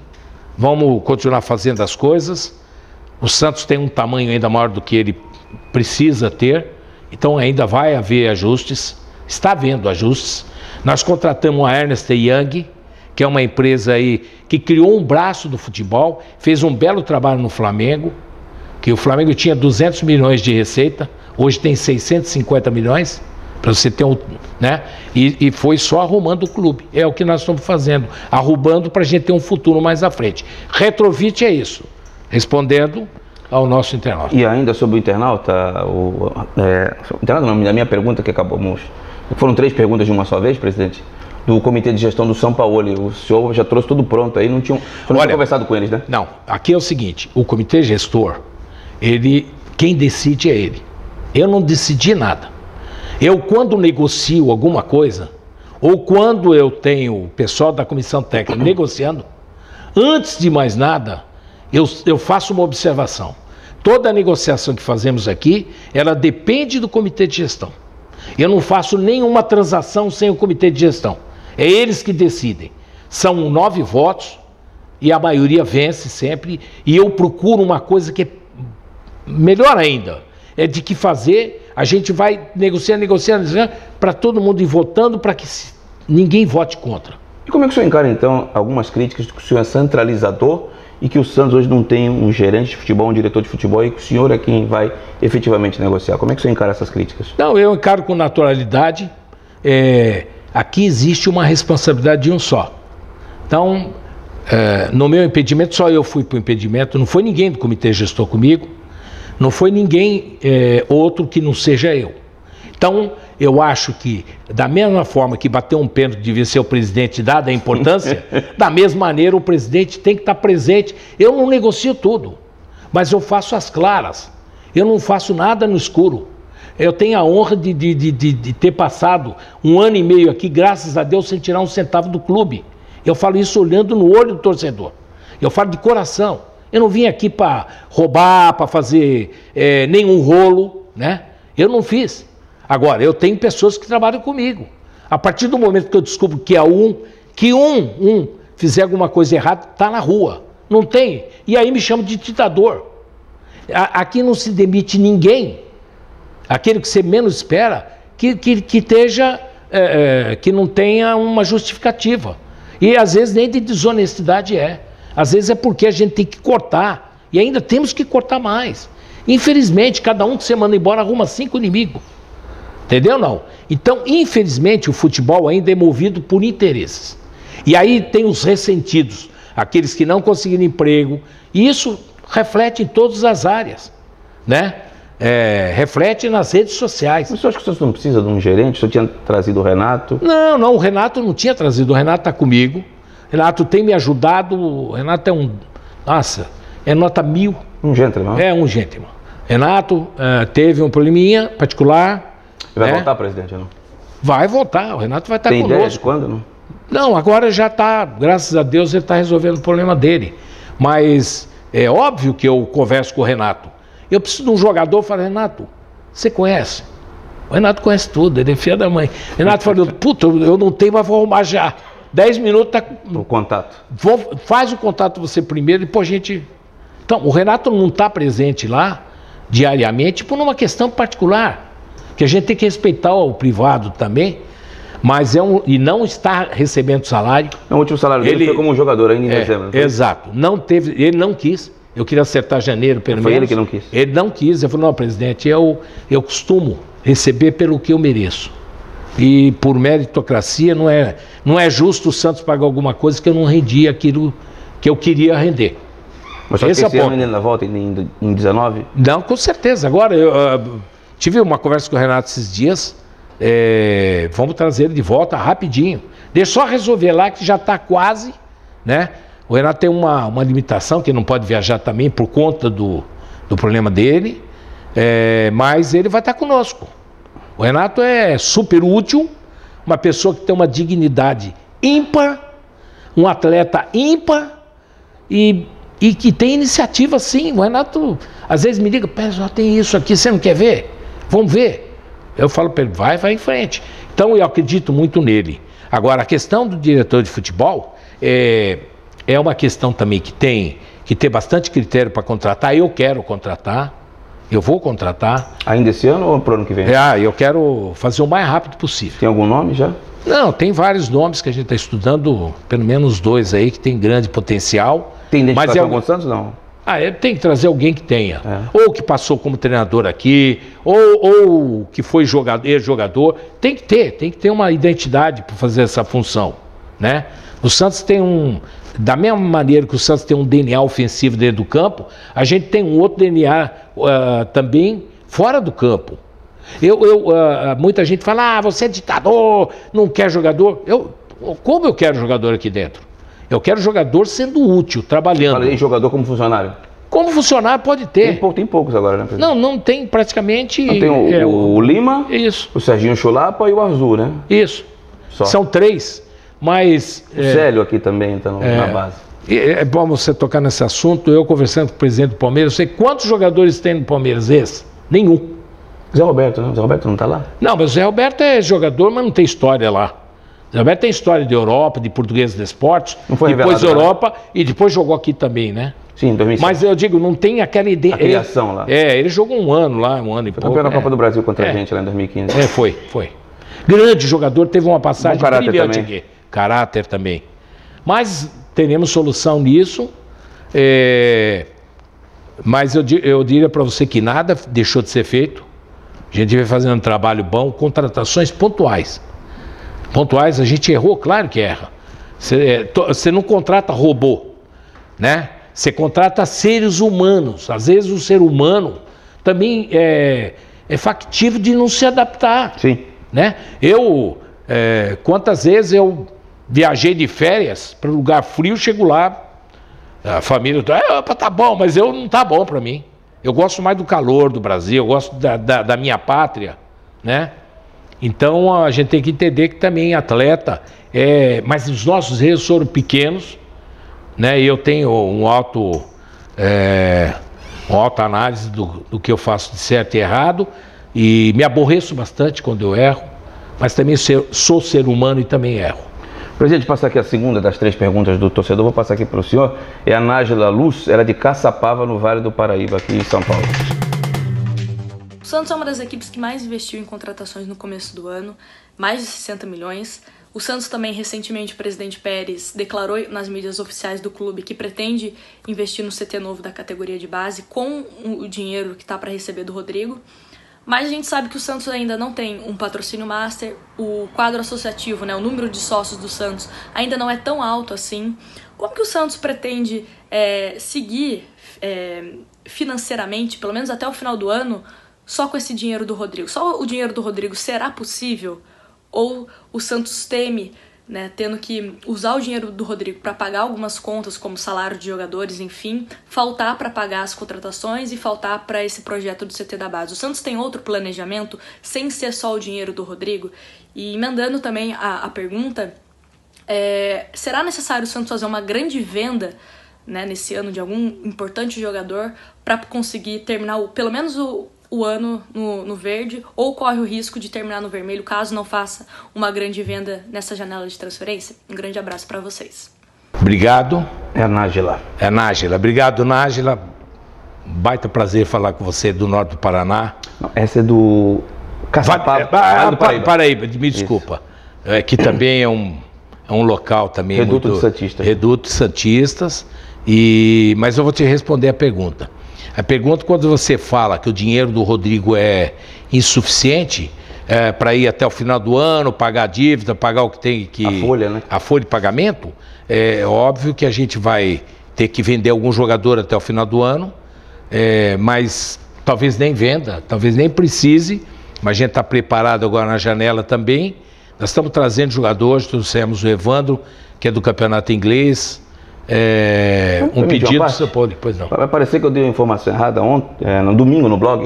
vamos continuar fazendo as coisas. O Santos tem um tamanho ainda maior do que ele precisa ter, então ainda vai haver ajustes, está havendo ajustes. Nós contratamos a Ernst & Young, que é uma empresa aí que criou um braço do futebol, fez um belo trabalho no Flamengo, que o Flamengo tinha 200 milhões de receita, hoje tem 650 milhões, para você ter né? E foi só arrumando o clube, é o que nós estamos fazendo, arrumando para a gente ter um futuro mais à frente. Retrofit é isso, respondendo ao nosso internauta. E ainda sobre o internauta, internauta não, a minha pergunta que acabamos... Foram 3 perguntas de uma só vez, presidente? Do Comitê de Gestão do São Paulo. O senhor já trouxe tudo pronto aí, não tinha conversado com eles, né? Não, aqui é o seguinte, o Comitê Gestor, quem decide é ele. Eu não decidi nada. Eu, quando negocio alguma coisa, ou quando eu tenho o pessoal da Comissão Técnica negociando, antes de mais nada, eu faço uma observação. Toda a negociação que fazemos aqui, ela depende do Comitê de Gestão. Eu não faço nenhuma transação sem o Comitê de Gestão. É eles que decidem. São 9 votos e a maioria vence sempre. E eu procuro uma coisa que é melhor ainda. É de que fazer, a gente vai negociando, para todo mundo ir votando para que ninguém vote contra. E como é que o senhor encara, então, algumas críticas de que o senhor é centralizador e que o Santos hoje não tem um gerente de futebol, um diretor de futebol, e que o senhor é quem vai efetivamente negociar? Como é que o senhor encara essas críticas? Não, eu encaro com naturalidade. Aqui existe uma responsabilidade de um só. Então, no meu impedimento, só eu fui para o impedimento, não foi ninguém do comitê gestor comigo, não foi ninguém outro que não seja eu. Então, eu acho que, da mesma forma que bater um pênalti devia ser o presidente, dada a importância, da mesma maneira o presidente tem que estar presente. Eu não negocio tudo, mas eu faço as claras. Eu não faço nada no escuro. Eu tenho a honra de ter passado 1 ano e meio aqui, graças a Deus, sem tirar um centavo do clube. Eu falo isso olhando no olho do torcedor. Eu falo de coração. Eu não vim aqui para roubar, para fazer nenhum rolo, né? Eu não fiz. Agora, eu tenho pessoas que trabalham comigo. A partir do momento que eu descubro que um fizer alguma coisa errada, está na rua. Não tem. E aí me chamam de ditador. Aqui não se demite ninguém. Aquele que você menos espera, que não tenha uma justificativa. E às vezes nem de desonestidade é. Às vezes é porque a gente tem que cortar. E ainda temos que cortar mais. Infelizmente, cada um que você manda embora arruma 5 inimigos. Entendeu, não? Então, infelizmente, o futebol ainda é movido por interesses. E aí tem os ressentidos, aqueles que não conseguiram emprego. E isso reflete em todas as áreas, né? Reflete nas redes sociais. Mas o senhor acha que o senhor não precisa de um gerente? O senhor tinha trazido o Renato? Não, o Renato não tinha trazido. O Renato está comigo. O Renato tem me ajudado. O Renato é um... Nossa, é nota 1000. Um gentleman. É um gentleman. Renato teve um probleminha particular. Vai voltar, presidente, ou não? Vai voltar, o Renato vai estar conosco. Tem ideia de quando, não? Não, agora já está, graças a Deus, ele está resolvendo o problema dele. Mas é óbvio que eu converso com o Renato. Eu preciso de um jogador, eu falo, Renato, você conhece? O Renato conhece tudo, ele é filho da mãe. Renato falou, puta, eu não tenho, mas vou arrumar já. 10 minutos tá. O contato. Faz o contato você primeiro, depois a gente. Então, o Renato não está presente lá diariamente por uma questão particular, que a gente tem que respeitar o privado também, mas e não está recebendo salário. O último salário dele foi como um jogador ainda em dezembro. Exato. Não teve, ele não quis. Eu queria acertar janeiro, pelo menos. Foi ele que não quis. Ele não quis. Eu falei, não, presidente, eu costumo receber pelo que eu mereço. E por meritocracia não é justo o Santos pagar alguma coisa que eu não rendi aquilo que eu queria render. Mas só que esse ano ainda na volta, em 19? Não, com certeza. Agora, eu tive uma conversa com o Renato esses dias, vamos trazer ele de volta rapidinho. Deixa só resolver lá que já está quase, né? O Renato tem uma limitação, que não pode viajar também por conta do problema dele, mas ele vai estar conosco. O Renato é super útil, uma pessoa que tem uma dignidade ímpar, um atleta ímpar e que tem iniciativa sim. O Renato às vezes me liga, pessoal, tem isso aqui, você não quer ver? Vamos ver. Eu falo para ele, vai em frente. Então eu acredito muito nele. Agora, a questão do diretor de futebol é uma questão também que tem que ter bastante critério para contratar. Eu quero contratar. Eu vou contratar. Ainda esse ano ou para o ano que vem? Eu quero fazer o mais rápido possível. Tem algum nome já? Não, tem vários nomes que a gente está estudando, pelo menos 2 aí, que tem grande potencial. Tem identificação com o Santos, não? Tem que trazer alguém que tenha. Ou que passou como treinador aqui, ou que foi jogador. Tem que ter uma identidade para fazer essa função, né? O Santos tem da mesma maneira que o Santos tem um DNA ofensivo dentro do campo, a gente tem um outro DNA também fora do campo. Muita gente fala, você é ditador, não quer jogador. Como eu quero jogador aqui dentro? Eu quero jogador sendo útil, trabalhando. Falei jogador como funcionário? Como funcionário pode ter. Tem poucos agora, né, presidente? Não tem praticamente... Não, tem o Lima, isso. O Serginho Chulapa e o Arzu, né? Isso. Só. São 3, mas... O Célio aqui também está na base. É bom você tocar nesse assunto. Eu conversando com o presidente do Palmeiras, eu sei quantos jogadores tem no Palmeiras esse? Nenhum. Zé Roberto, né? Zé Roberto não está lá? Não, mas o Zé Roberto é jogador, mas não tem história lá. O Zé Roberto tem história de Europa, de Português de Esportes, não foi depois Europa e depois jogou aqui também, né? Sim, em 2005. Mas eu digo, não tem aquela ideia. A criação lá. Ele jogou um ano lá, um ano e pouco. Campeão da Copa do Brasil contra a gente lá em 2015. Foi. Grande jogador, teve uma passagem brilhante também. Aqui. Caráter também. Mas teremos solução nisso. Mas eu diria para você que nada deixou de ser feito. A gente vai fazendo um trabalho bom, contratações pontuais. Pontuais, a gente errou, claro que erra. Você não contrata robô, né? Você contrata seres humanos. Às vezes o ser humano também é factível de não se adaptar. Sim. Né? Quantas vezes eu viajei de férias para um lugar frio, chego lá, a família tá bom, mas não tá bom para mim. Eu gosto mais do calor do Brasil, eu gosto da minha pátria, né? Então a gente tem que entender que também atleta, mas os nossos erros foram pequenos, né? E eu tenho uma autoanálise do que eu faço de certo e errado, e me aborreço bastante quando eu erro, mas também sou ser humano e também erro. Presidente, passar aqui a segunda das 3 perguntas do torcedor, vou passar aqui para o senhor. É a Nájila Luz, ela é de Caçapava, no Vale do Paraíba, aqui em São Paulo. O Santos é uma das equipes que mais investiu em contratações no começo do ano, mais de 60 milhões. O Santos também, recentemente, o presidente Pérez declarou nas mídias oficiais do clube que pretende investir no CT novo da categoria de base com o dinheiro que está para receber do Rodrigo. Mas a gente sabe que o Santos ainda não tem um patrocínio master, o quadro associativo, né, o número de sócios do Santos ainda não é tão alto assim. Como que o Santos pretende seguir financeiramente, pelo menos até o final do ano, só com esse dinheiro do Rodrigo? Só o dinheiro do Rodrigo será possível? Ou o Santos teme né, tendo que usar o dinheiro do Rodrigo para pagar algumas contas, como salário de jogadores, enfim, faltar para pagar as contratações e faltar para esse projeto do CT da base. O Santos tem outro planejamento, sem ser só o dinheiro do Rodrigo? E emendando também a pergunta, será necessário o Santos fazer uma grande venda, né, nesse ano de algum importante jogador para conseguir terminar pelo menos o ano no verde, ou corre o risco de terminar no vermelho caso não faça uma grande venda nessa janela de transferência? Um grande abraço para vocês. Obrigado. É a Nájila. É Nájila. Obrigado, Nájila. Baita prazer falar com você do norte do Paraná. Não, essa é do Paraíba, me desculpa. Que também é um local também Reduto muito... de Santistas. Reduto de Santistas. Mas eu vou te responder a pergunta. A pergunta, quando você fala que o dinheiro do Rodrigo é insuficiente para ir até o final do ano, pagar a dívida, pagar o que tem que... A folha, né? A folha de pagamento, é óbvio que a gente vai ter que vender algum jogador até o final do ano, mas talvez nem venda, talvez nem precise, mas a gente está preparado agora na janela também. Nós estamos trazendo jogadores, trouxemos o Evandro, que é do campeonato inglês. Um pedido do seu pode, pois não. Vai parecer que eu dei uma informação errada ontem, no domingo no blog.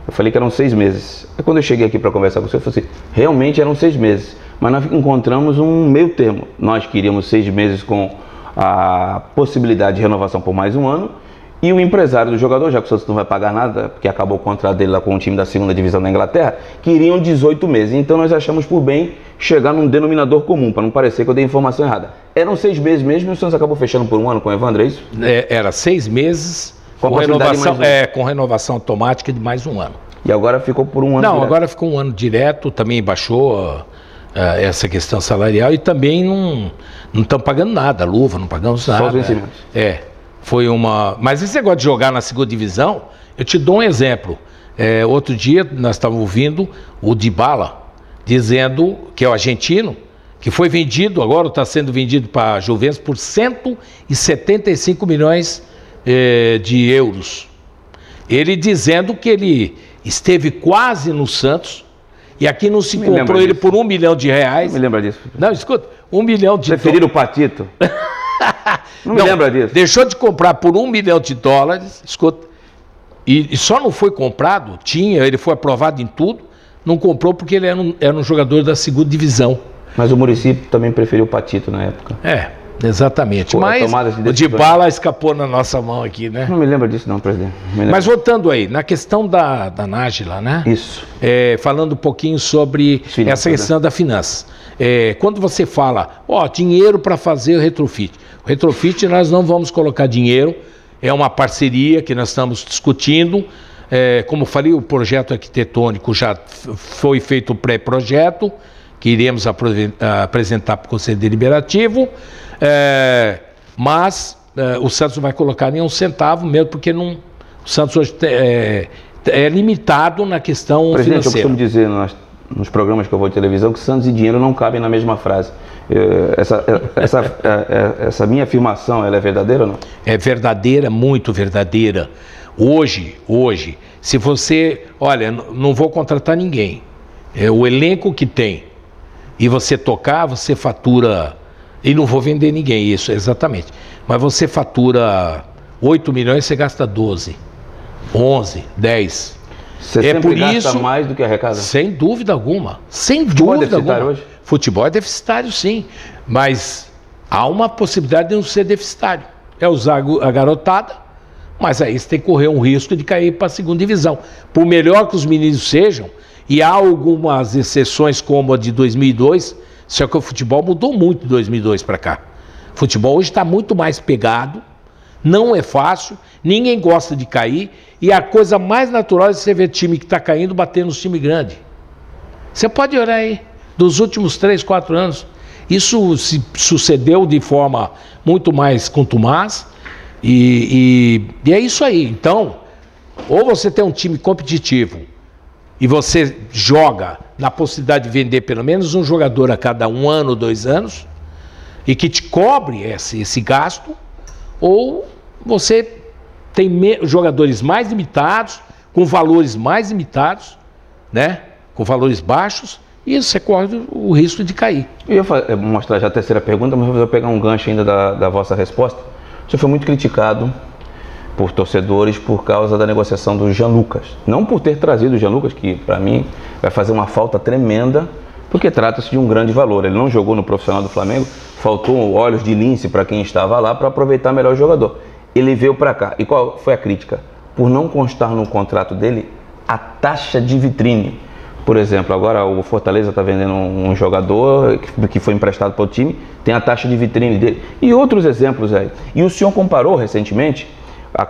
Eu falei que eram 6 meses. Aí quando eu cheguei aqui para conversar com você, eu falei assim, realmente eram 6 meses. Mas nós encontramos um meio termo. Nós queríamos 6 meses com a possibilidade de renovação por mais um ano. E o empresário do jogador, já que o Santos não vai pagar nada, porque acabou o contrato dele lá com o time da 2ª divisão da Inglaterra, queriam 18 meses. Então nós achamos por bem chegar num denominador comum, para não parecer que eu dei informação errada. Eram 6 meses mesmo e o Santos acabou fechando por um ano com o Evandro, é isso? Era 6 meses com renovação, com renovação automática de mais um ano. E agora ficou por um ano Não, direto. Agora ficou um ano direto, também baixou essa questão salarial e também não estão pagando nada, luva, não pagamos nada. Só os vencimentos. Foi uma... Mas esse negócio de jogar na 2ª divisão, eu te dou um exemplo. Outro dia nós estávamos ouvindo o Dybala dizendo que é o argentino, que foi vendido, agora está sendo vendido para a Juventus por 175 milhões de euros. Ele dizendo que ele esteve quase no Santos e aqui não se comprou ele por R$1 milhão. Não me lembra disso. Não, escuta, R$1 milhão de... Preferiram o Patito. Não me lembra disso. Deixou de comprar por $1 milhão, escuta, e só não foi comprado, ele foi aprovado em tudo, não comprou porque ele era um jogador da 2ª divisão. Mas o Muricy também preferiu o Patito na época. Exatamente. Mas o Dybala escapou na nossa mão aqui, né? Não me lembra disso não, presidente. Mas voltando aí, na questão da Nájila, né? Isso. Falando um pouquinho sobre essa questão da finança. Quando você fala, dinheiro para fazer o retrofit. O retrofit nós não vamos colocar dinheiro, é uma parceria que nós estamos discutindo. Como eu falei, o projeto arquitetônico já foi feito o pré-projeto, que iremos apresentar para o Conselho Deliberativo, mas o Santos não vai colocar nenhum centavo, mesmo porque o Santos hoje é limitado na questão financeira. Presidente, eu costumo dizer nos programas que eu vou de televisão que Santos e dinheiro não cabem na mesma frase. Essa minha afirmação, ela é verdadeira ou não? É verdadeira, muito verdadeira. Hoje, se você... Olha, não vou contratar ninguém. O elenco que tem e você tocar, você fatura... E não vou vender ninguém, isso, exatamente. Mas você fatura 8 milhões, você gasta 12, 11, 10. Você sempre gasta mais do que arrecada? Sem dúvida alguma. Sem dúvida alguma. Hoje? Futebol é deficitário, sim. Mas há uma possibilidade de não ser deficitário. É usar a garotada, mas aí você tem que correr um risco de cair para a 2ª divisão. Por melhor que os meninos sejam, e há algumas exceções como a de 2002, só que o futebol mudou muito de 2002 para cá. O futebol hoje está muito mais pegado, não é fácil, ninguém gosta de cair, e a coisa mais natural é você ver time que está caindo batendo nos times grandes. Você pode olhar aí, dos últimos 3, 4 anos, isso se sucedeu de forma muito mais contumaz, e é isso aí. Então, ou você tem um time competitivo, e você joga na possibilidade de vender pelo menos um jogador a cada 1 ano, 2 anos, e que te cobre esse gasto, ou você tem jogadores mais limitados, com valores mais limitados, né? Com valores baixos, e você corre o risco de cair. Eu ia mostrar já a terceira pergunta, mas vou pegar um gancho ainda da vossa resposta. O senhor foi muito criticado por torcedores por causa da negociação do Jean Lucas. Não por ter trazido o Jean Lucas, que para mim vai fazer uma falta tremenda, porque trata-se de um grande valor. Ele não jogou no profissional do Flamengo, faltou olhos de lince para quem estava lá para aproveitar melhor o jogador. Ele veio para cá. E qual foi a crítica? Por não constar no contrato dele a taxa de vitrine. Por exemplo, agora o Fortaleza está vendendo um jogador que foi emprestado para o time, tem a taxa de vitrine dele. E outros exemplos aí. E o senhor comparou recentemente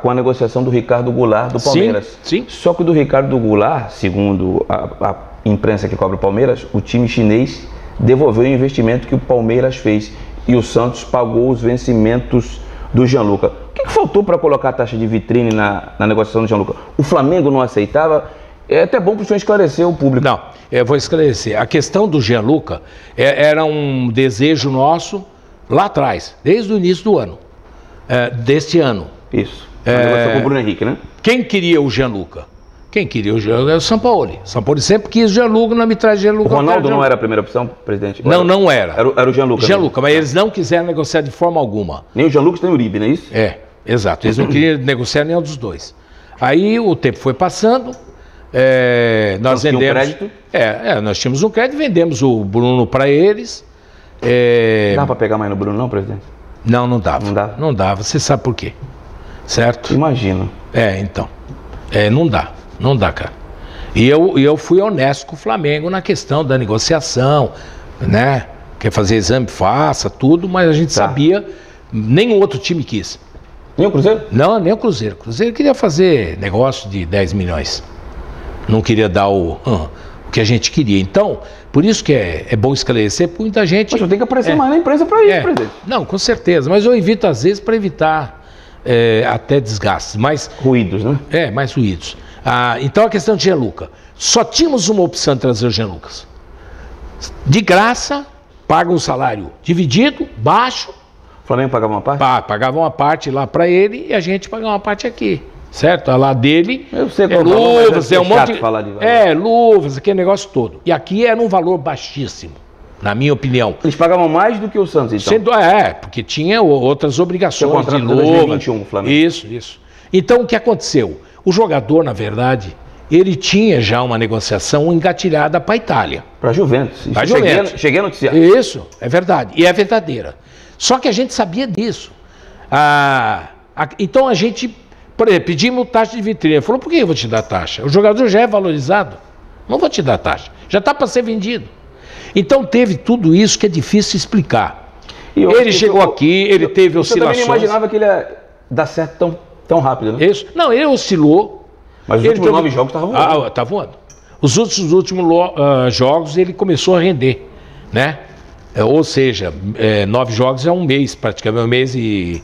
com a negociação do Ricardo Goulart do Palmeiras. Sim. Só que o do Ricardo Goulart, segundo a imprensa que cobre o Palmeiras, o time chinês devolveu o investimento que o Palmeiras fez e o Santos pagou os vencimentos do Jean Lucas. O que faltou para colocar a taxa de vitrine na negociação do Jean Lucas? O Flamengo não aceitava? É até bom para o senhor esclarecer o público. Não, eu vou esclarecer. A questão do Jean Lucas era um desejo nosso lá atrás, desde o início do ano, deste ano. Isso. A negociação com o Bruno Henrique, né? Quem queria o Jean Lucas? Quem queria o Jean Lucas era o Sampaoli. O Sampaoli sempre quis o Jean Lucas, não me traz Jean Lucas. O Ronaldo não era a primeira opção, presidente? Não era. Era o Jean Lucas. Jean Lucas, mas eles não quiseram negociar de forma alguma. Nem o Jean Lucas nem o Uribe, não é isso? Exato. Eles não queriam negociar nenhum dos dois. Aí o tempo foi passando, nós vendemos... Um crédito? Nós tínhamos um crédito, vendemos o Bruno para eles. Dá para pegar mais no Bruno não, presidente? Não dava. Não dava? Não dava, você sabe por quê. Certo? Imagino. Então. Não dá, cara. E eu fui honesto com o Flamengo na questão da negociação, né? Quer fazer exame, faça, tudo, mas a gente sabia, nenhum outro time quis. Nem o Cruzeiro? Não, nem o Cruzeiro. O Cruzeiro queria fazer negócio de 10 milhões. Não queria dar o que a gente queria. Então, por isso que é bom esclarecer, porque muita gente... Mas eu tenho que aparecer mais na imprensa para isso, presidente. Não, com certeza, mas eu evito às vezes para evitar até desgastes. Ruídos, né? Mais ruídos. Então a questão de Jean Lucas. Só tínhamos uma opção de trazer o Jean Lucas. De graça, paga um salário dividido, baixo. O Flamengo pagava uma parte? Pagava uma parte lá para ele e a gente pagava uma parte aqui. Certo? A lá dele eu sei luvas, um monte de... falar de valor. Luvas, aquele negócio todo. E aqui era um valor baixíssimo, na minha opinião. Eles pagavam mais do que o Santos, então? Porque tinha outras obrigações de luvas. 2021, o Flamengo. Isso. Então, o que aconteceu? O jogador, na verdade, ele tinha já uma negociação engatilhada para a Itália. Para a Juventus. Cheguei a noticiar. Isso, é verdade. E é verdadeira. Só que a gente sabia disso. Então a gente, por exemplo, pedimos taxa de vitrine. Ele falou, por que eu vou te dar taxa? O jogador já é valorizado. Não vou te dar taxa. Já está para ser vendido. Então teve tudo isso que é difícil explicar. Ele chegou aqui, ele teve oscilações. Eu também não imaginava que ele ia dar certo tão rápido, né? Isso. Não, ele oscilou. Mas os últimos 9 jogos estavam voando. Tá voando. Os últimos jogos ele começou a render, né? Ou seja, 9 jogos é um mês, praticamente um mês e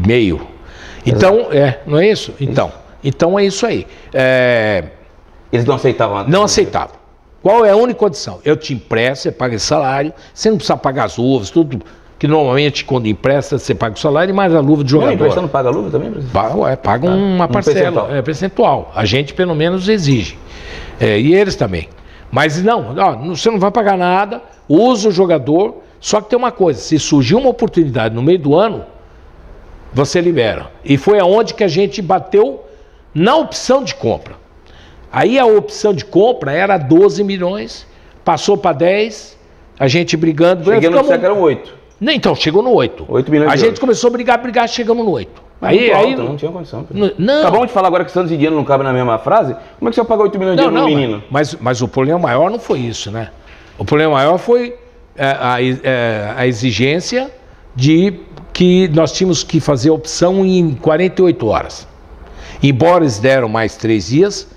meio. Então, não é isso? Então é isso aí. Eles não aceitavam? Não aceitavam. Qual é a única condição? Eu te empresto, você paga esse salário, você não precisa pagar as luvas, tudo que normalmente quando empresta você paga o salário e mais a luva de jogador. Não, emprestando paga a luva também, presidente? Paga uma parcela, percentual. A gente pelo menos exige. E eles também. Mas não, você não vai pagar nada, usa o jogador, só que tem uma coisa, se surgir uma oportunidade no meio do ano, você libera. E foi aonde que a gente bateu na opção de compra. Aí a opção de compra era 12 milhões, passou para 10, a gente brigando. Cheguei no que eram 8. Então, chegou no 8. 8 milhões a gente começou a brigar, chegamos no 8. Aí não tinha condição. Não. Acabamos de falar agora que Santos e dinheiro não cabem na mesma frase. Como é que você vai pagar 8 milhões de euros no menino? Mas o problema maior não foi isso, né? O problema maior foi a exigência de que nós tínhamos que fazer a opção em 48 horas. Embora eles deram mais 3 dias,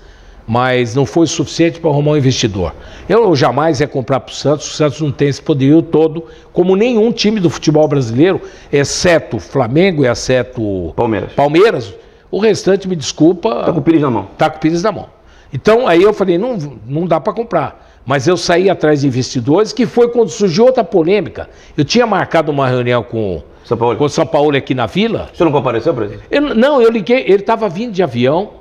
mas não foi suficiente para arrumar um investidor. Eu jamais ia comprar para o Santos não tem esse poderio todo, como nenhum time do futebol brasileiro, exceto o Flamengo e exceto Palmeiras, o restante, me desculpa... Está com o Pires na mão. Está com o Pires na mão. Então, aí eu falei, não dá para comprar. Mas eu saí atrás de investidores, que foi quando surgiu outra polêmica. Eu tinha marcado uma reunião com o São Paulo aqui na Vila. Você não compareceu, presidente? Eu liguei, ele estava vindo de avião,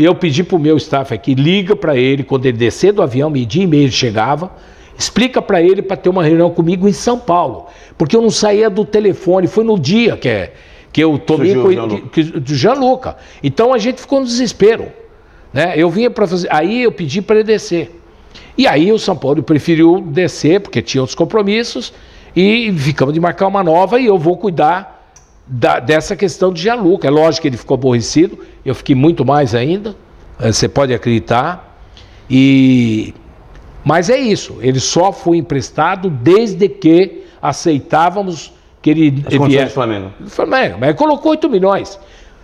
eu pedi para o meu staff aqui, liga para ele, quando ele descer do avião, meio-dia e meio ele chegava, explica para ele para ter uma reunião comigo em São Paulo, porque eu não saía do telefone, foi no dia que eu tomei do Gianluca. Então a gente ficou no desespero, né? Eu vinha para fazer, aí eu pedi para ele descer. E aí o São Paulo preferiu descer, porque tinha outros compromissos, e ficamos de marcar uma nova, e eu vou cuidar dessa questão de Gianluca. É lógico que ele ficou aborrecido, eu fiquei muito mais ainda, você pode acreditar. Mas é isso, ele só foi emprestado desde que aceitávamos que ele viesse. Flamengo. Mas colocou 8 milhões.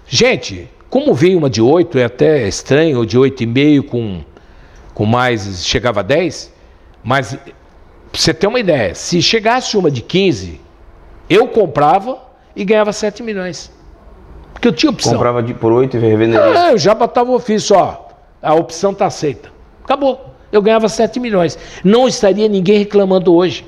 Gente, como veio uma de 8, é até estranho, ou de 8,5 com mais, chegava a 10, mas pra você ter uma ideia, se chegasse uma de 15, eu comprava e ganhava 7 milhões. Porque eu tinha opção. Comprava por 8 e revenderia. Eu já botava o ofício, ó, a opção está aceita. Acabou. Eu ganhava 7 milhões. Não estaria ninguém reclamando hoje.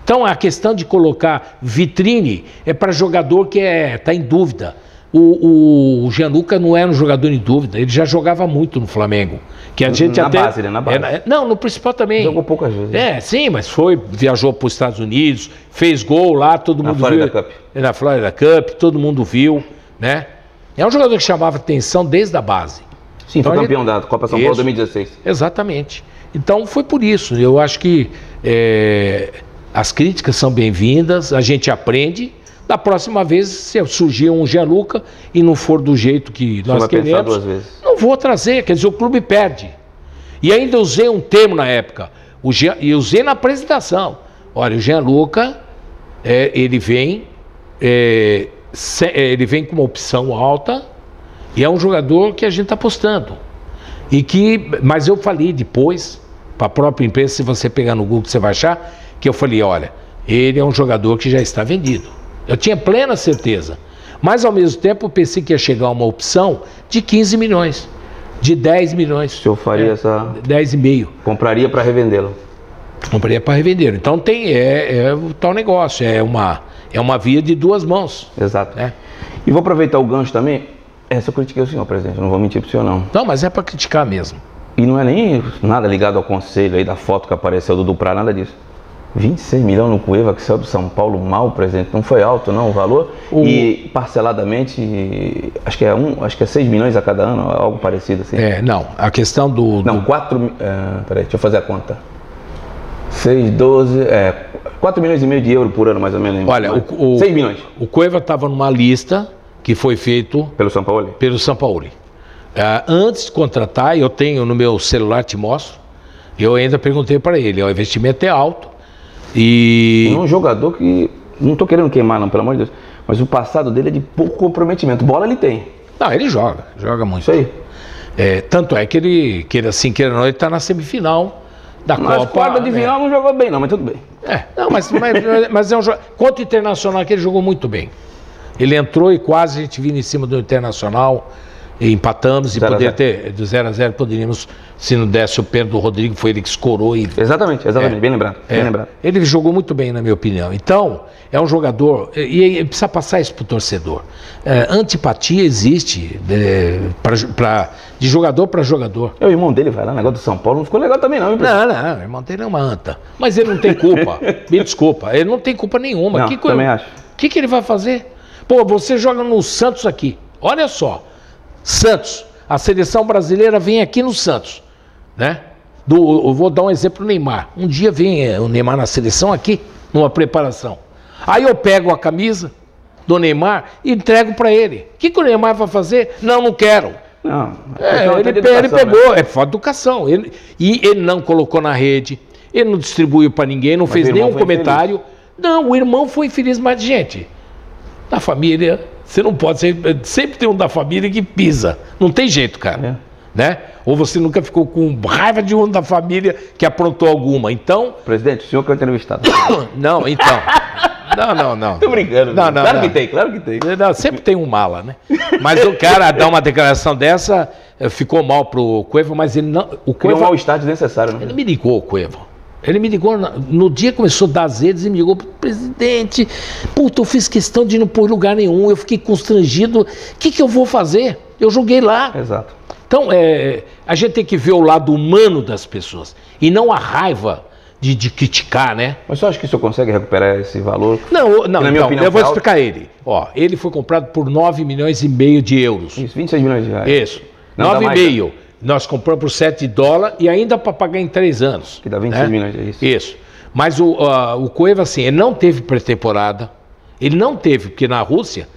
Então a questão de colocar vitrine é para jogador que está em dúvida. O Gianluca não era um jogador em dúvida, ele já jogava muito no Flamengo. Que a gente base, né? Na base. Não, no principal também. Jogou poucas vezes. Sim, mas viajou para os Estados Unidos, fez gol lá, todo mundo viu. Na Florida Cup. Na Florida Cup, todo mundo viu, né? É um jogador que chamava atenção desde a base. Sim, então, foi campeão da Copa São Paulo 2016. Exatamente. Então foi por isso. Eu acho que as críticas são bem-vindas, a gente aprende. Da próxima vez, se surgir um Gianluca e não for do jeito que nós queremos, não vou trazer, quer dizer, o clube perde. E ainda usei um termo na época, e usei na apresentação. Olha, o Gianluca, ele vem com uma opção alta e é um jogador que a gente está apostando. Mas eu falei depois, para a própria imprensa, se você pegar no Google, você vai achar, que eu falei, olha, ele é um jogador que já está vendido. Eu tinha plena certeza, mas ao mesmo tempo eu pensei que ia chegar uma opção de 15 milhões, de 10 milhões. O senhor faria essa... 10,5. Compraria para revendê-lo? Compraria para revendê-lo. Então o tal negócio, é uma via de duas mãos. Exato. E vou aproveitar o gancho também, essa eu critiquei o senhor, presidente, eu não vou mentir para o senhor não. Não, mas é para criticar mesmo. E não é nem nada ligado ao conselho aí da foto que apareceu do Duprá, nada disso. 26 milhões no Cueva, que saiu do São Paulo mal, presidente, não foi alto não o valor? E parceladamente, acho que é 6 milhões a cada ano, algo parecido assim. Não, a questão do... Não, 4, peraí, deixa eu fazer a conta. 6, 12, 4 milhões e meio de euros por ano mais ou menos. Olha, 6 milhões. O Cueva estava numa lista que foi feito... Pelo São Paulo? Pelo São Paulo. Antes de contratar, eu tenho no meu celular, te mostro, eu ainda perguntei para ele, o investimento é alto, e... É um jogador que, não estou querendo queimar não, pelo amor de Deus, mas o passado dele é de pouco comprometimento. Bola ele tem. Não, ele joga muito. Isso aí. Tanto é que ele, assim, queira ou não, ele está na semifinal da Copa. Mas quarta de final não jogou bem não, mas tudo bem. Não, mas é um jogo... Contra o Internacional que ele jogou muito bem. Ele entrou e quase a gente vindo em cima do Internacional, e empatamos, e poderia ter, do 0-0, poderíamos, se não desse o pênalti do Rodrigo, foi ele que escorou. Exatamente, bem lembrado. Ele jogou muito bem, na minha opinião. Então, é um jogador, e precisa passar isso para o torcedor. Antipatia existe de jogador para jogador. O irmão dele vai lá, o negócio do São Paulo, não ficou legal também não. Não, o irmão dele é uma anta. Mas ele não tem culpa, me desculpa, ele não tem culpa nenhuma. Também acho. O que ele vai fazer? Pô, você joga no Santos aqui, olha só. Santos, a seleção brasileira vem aqui no Santos, né? Eu vou dar um exemplo do Neymar. Um dia vem o Neymar na seleção aqui, numa preparação. Aí eu pego a camisa do Neymar e entrego para ele. O que o Neymar vai fazer? Não quero. Não. Ele pegou, né? É falta de educação. Ele não colocou na rede, ele não distribuiu para ninguém, não fez nenhum comentário. Infeliz. Não, o irmão foi infeliz, mas gente, na família... Você não pode ser... Sempre tem um da família que pisa. Não tem jeito, cara. Né? Ou você nunca ficou com raiva de um da família que aprontou alguma. Então... Presidente, o senhor que é entrevistado. Não, então... Não. Tô brincando. Claro que tem. Não, sempre tem um mala, né? Mas o cara dá uma declaração dessa, ficou mal pro Cueva, mas ele não... O Cueva... Criou um mal-estar desnecessário, né? Ele me ligou, o Cueva. Ele me ligou, no dia que começou a dar azedos, e me ligou, presidente, puta, eu fiz questão de não pôr lugar nenhum, eu fiquei constrangido, o que eu vou fazer? Eu joguei lá. Exato. Então, a gente tem que ver o lado humano das pessoas e não a raiva de criticar, né? Mas você acha que o senhor consegue recuperar esse valor? Não, eu vou explicar ele. Ó, ele foi comprado por 9,5 milhões de euros. Isso, 26 milhões de reais. Isso. 9,5. Nós compramos por $7 e ainda para pagar em 3 anos. Que dá 26 milhões, é isso. Isso. Mas o Cueva, assim, ele não teve pré-temporada. Ele não teve, porque na Rússia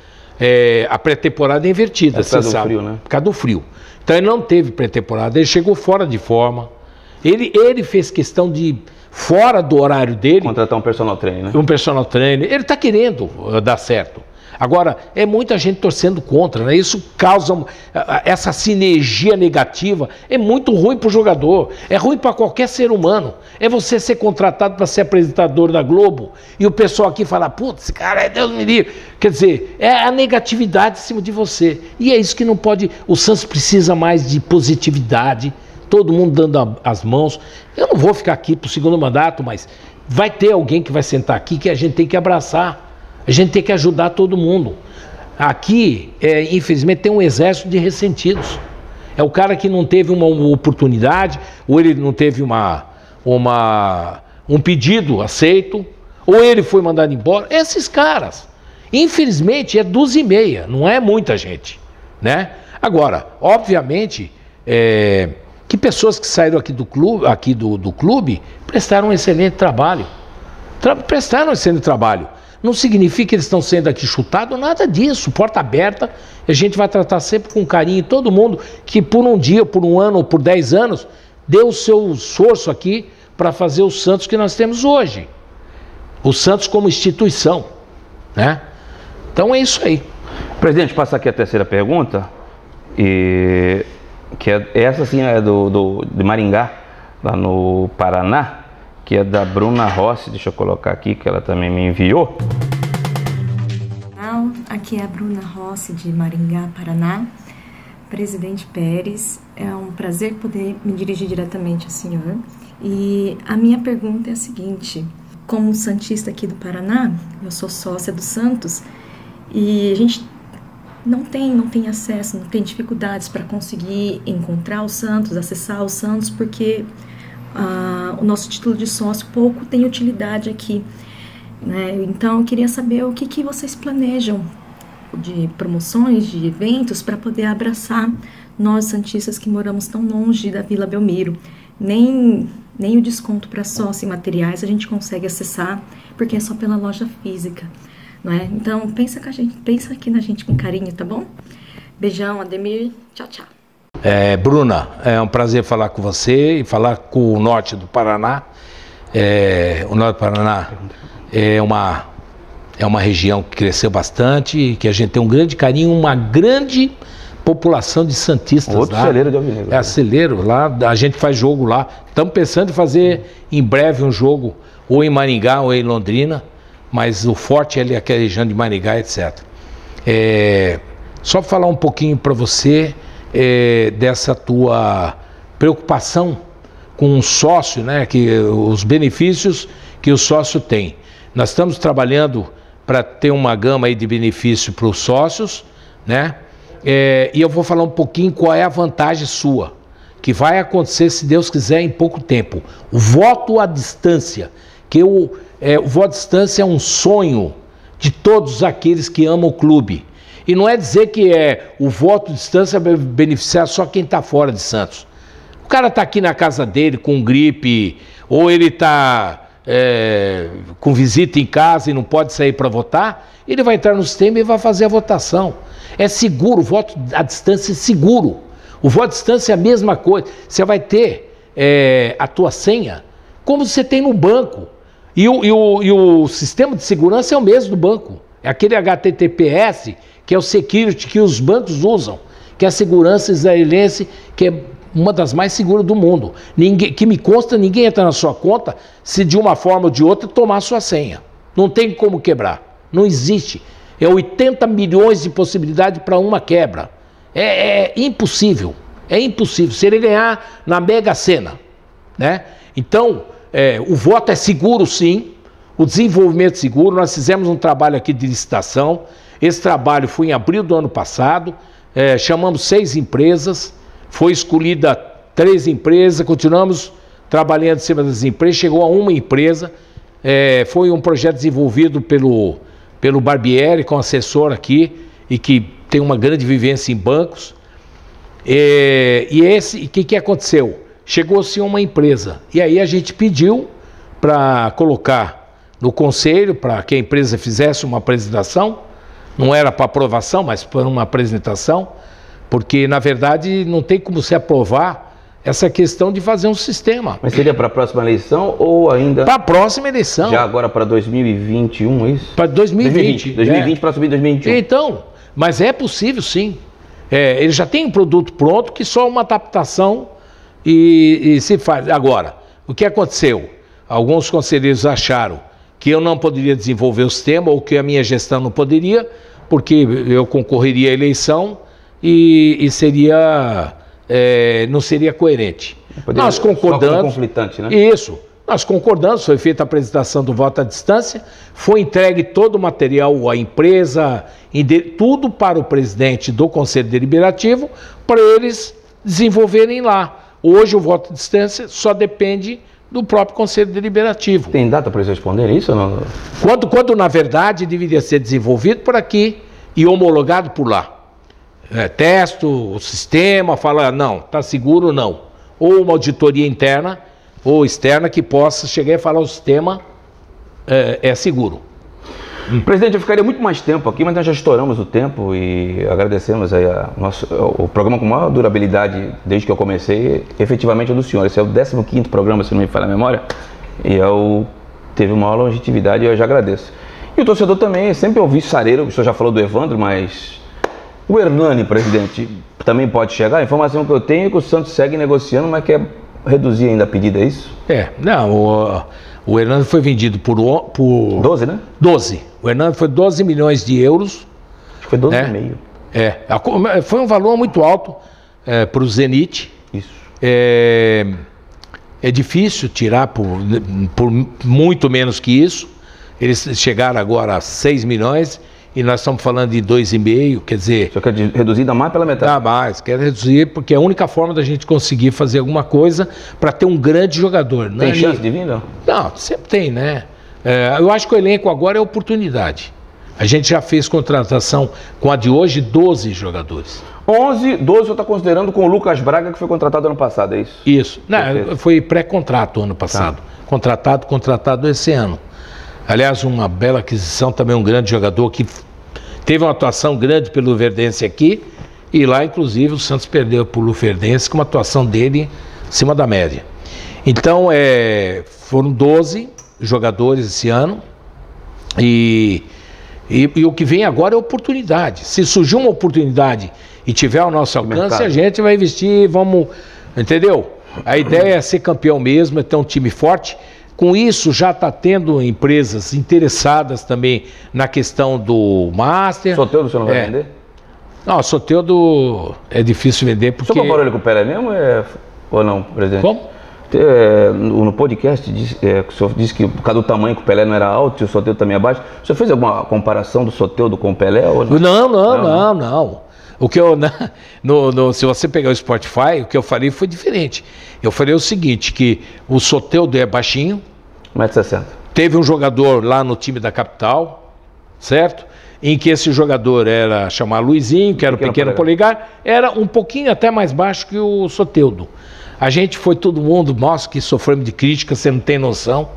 a pré-temporada é invertida, você sabe. Por causa do frio, né? Por causa do frio. Então ele não teve pré-temporada, ele chegou fora de forma. Ele fez questão de, fora do horário dele... contratar um personal trainer, né? Um personal trainer. Ele está querendo dar certo. Agora, é muita gente torcendo contra, né? Isso causa essa sinergia negativa, é muito ruim para o jogador, é ruim para qualquer ser humano. É você ser contratado para ser apresentador da Globo e o pessoal aqui falar, putz, cara, Deus me livre. Quer dizer, é a negatividade em cima de você. E é isso que não pode... O Santos precisa mais de positividade, todo mundo dando as mãos. Eu não vou ficar aqui para o segundo mandato, mas vai ter alguém que vai sentar aqui que a gente tem que abraçar. A gente tem que ajudar todo mundo. Aqui, infelizmente, tem um exército de ressentidos. É o cara que não teve uma oportunidade, ou ele não teve um pedido aceito, ou ele foi mandado embora. Esses caras, infelizmente, é 2,5, não é muita gente, né? Agora, obviamente, que pessoas que saíram aqui do clube prestaram um excelente trabalho. Prestaram um excelente trabalho. Não significa que eles estão sendo aqui chutados, nada disso. Porta aberta, a gente vai tratar sempre com carinho. Todo mundo que por um dia, por um ano ou por 10 anos, deu o seu esforço aqui para fazer o Santos que nós temos hoje. O Santos como instituição, né? Então é isso aí. Presidente, passar aqui a terceira pergunta, essa sim é de Maringá, lá no Paraná, que é da Bruna Rossi, deixa eu colocar aqui, que ela também me enviou. Aqui é a Bruna Rossi, de Maringá, Paraná. Presidente Pérez, é um prazer poder me dirigir diretamente ao senhor. E a minha pergunta é a seguinte: como santista aqui do Paraná, eu sou sócia do Santos, e a gente não tem acesso, não tem dificuldades para conseguir encontrar o Santos, acessar o Santos, porque o nosso título de sócio pouco tem utilidade aqui, né? Então eu queria saber o que vocês planejam de promoções, de eventos, para poder abraçar nós santistas que moramos tão longe da Vila Belmiro. Nem o desconto para sócio e materiais a gente consegue acessar, porque é só pela loja física, não é? Então pensa aqui na gente com carinho, tá bom? Beijão, Ademir, tchau, tchau. Bruna, é um prazer falar com você e falar com o norte do Paraná. O norte do Paraná é uma região que cresceu bastante e que a gente tem um grande carinho, uma grande população de santistas. Outro celeiro de Alvinegro. Celeiro, lá a gente faz jogo lá. Estamos pensando em fazer em breve um jogo ou em Maringá ou em Londrina, mas o forte é ali aquela região de Maringá, etc. Só falar um pouquinho para você dessa tua preocupação com um sócio, né, que os benefícios que o sócio tem. Nós estamos trabalhando para ter uma gama aí de benefício para os sócios, né? E eu vou falar um pouquinho qual é a vantagem sua, que vai acontecer, se Deus quiser, em pouco tempo. O voto à distância, que o voto à distância é um sonho de todos aqueles que amam o clube. E não é dizer que o voto à distância vai beneficiar só quem está fora de Santos. O cara está aqui na casa dele com gripe, ou ele está com visita em casa e não pode sair para votar, ele vai entrar no sistema e vai fazer a votação. É seguro, o voto à distância é seguro. O voto à distância é a mesma coisa. Você vai ter a tua senha como você tem no banco. E o sistema de segurança é o mesmo do banco. É aquele HTTPS, que é o security que os bancos usam, que é a segurança israelense, que é uma das mais seguras do mundo. Que me consta, ninguém entra na sua conta se de uma forma ou de outra tomar a sua senha. Não tem como quebrar. Não existe. É 80 milhões de possibilidades para uma quebra. É impossível. É impossível. Se ele ganhar na Mega Sena, né? Então, o voto é seguro, sim. O desenvolvimento é seguro. Nós fizemos um trabalho aqui de licitação. Esse trabalho foi em abril do ano passado. Chamamos 6 empresas. foi escolhida 3 empresas, continuamos trabalhando em cima das empresas, chegou a uma empresa, foi um projeto desenvolvido pelo Barbieri, com assessor aqui, e que tem uma grande vivência em bancos. E que aconteceu? Chegou-se uma empresa, e aí a gente pediu para colocar no conselho, para que a empresa fizesse uma apresentação, não era para aprovação, mas para uma apresentação, porque na verdade não tem como se aprovar essa questão de fazer um sistema. Mas seria para a próxima eleição ou ainda... Para a próxima eleição. Já agora para 2021, é isso? Para 2020. 2020 para subir 2021. Então, mas é possível sim. Ele já tem um produto pronto que só uma adaptação e se faz. Agora, o que aconteceu? Alguns conselheiros acharam que eu não poderia desenvolver o sistema ou que a minha gestão não poderia, porque eu concorreria à eleição e seria... não seria coerente. Nós concordamos. Conflitante, né? Isso. Nós concordamos, foi feita a apresentação do voto à distância, foi entregue todo o material à empresa, tudo para o presidente do Conselho Deliberativo, para eles desenvolverem lá. Hoje o voto à distância só depende do próprio Conselho Deliberativo. Tem data para eles responderem isso ou não? Quando na verdade deveria ser desenvolvido por aqui e homologado por lá. Testo o sistema, fala, não, está seguro ou não. Ou uma auditoria interna ou externa que possa chegar e falar o sistema é seguro. Presidente, eu ficaria muito mais tempo aqui, mas nós já estouramos o tempo e agradecemos aí o programa com maior durabilidade desde que eu comecei, efetivamente é do senhor. Esse é o 15º programa, se não me falha a memória, e teve uma longevidade e eu já agradeço. E o torcedor também, sempre ouvi sareiro, o senhor já falou do Evandro, mas o Hernani, presidente, também pode chegar? A informação que eu tenho é que o Santos segue negociando, mas quer reduzir ainda a pedida, é isso? Não, o Hernani foi vendido por 12, né? 12. O Hernani foi 12 milhões de euros. Acho que foi 12,5. Foi um valor muito alto para o Zenit. Isso. É difícil tirar por muito menos que isso. Eles chegaram agora a 6 milhões e nós estamos falando de 2,5, quer dizer... Só quer reduzir ainda mais pela metade? Dá mais, quer reduzir porque é a única forma da gente conseguir fazer alguma coisa para ter um grande jogador. Tem chance de vir, não? Não, sempre tem, né? Eu acho que o elenco agora é oportunidade. A gente já fez contratação com a de hoje, 12 jogadores. 12 você está considerando com o Lucas Braga, que foi contratado ano passado, é isso? Isso. Não, foi pré-contrato ano passado. Tá. Contratado esse ano. Aliás, uma bela aquisição, também um grande jogador que teve uma atuação grande pelo Luverdense aqui, e lá, inclusive, o Santos perdeu para o Luverdense com uma atuação dele acima da média. Então, foram 12 jogadores esse ano, e o que vem agora é oportunidade. Se surgir uma oportunidade e tiver ao nosso alcance, a gente vai investir, vamos... Entendeu? A ideia é ser campeão mesmo, é ter um time forte. Com isso, já está tendo empresas interessadas também na questão do Master. Soteldo você não vai vender? Não, Soteldo é difícil vender porque... O senhor comparou ele com o Pelé mesmo ou não, presidente? Como? No podcast, o senhor disse que por causa do tamanho que o Pelé não era alto e o Soteldo também abaixo. O senhor fez alguma comparação do Soteldo com o Pelé? Ou não? Não. O que se você pegar o Spotify, o que eu falei foi diferente. Eu falei o seguinte, que o Soteldo é baixinho. 1,60 m. Teve um jogador lá no time da capital, certo? Em que esse jogador era chamado Luizinho, que era o pequeno polegar, era um pouquinho até mais baixo que o Soteldo. A gente foi todo mundo, nós que sofremos de crítica, você não tem noção.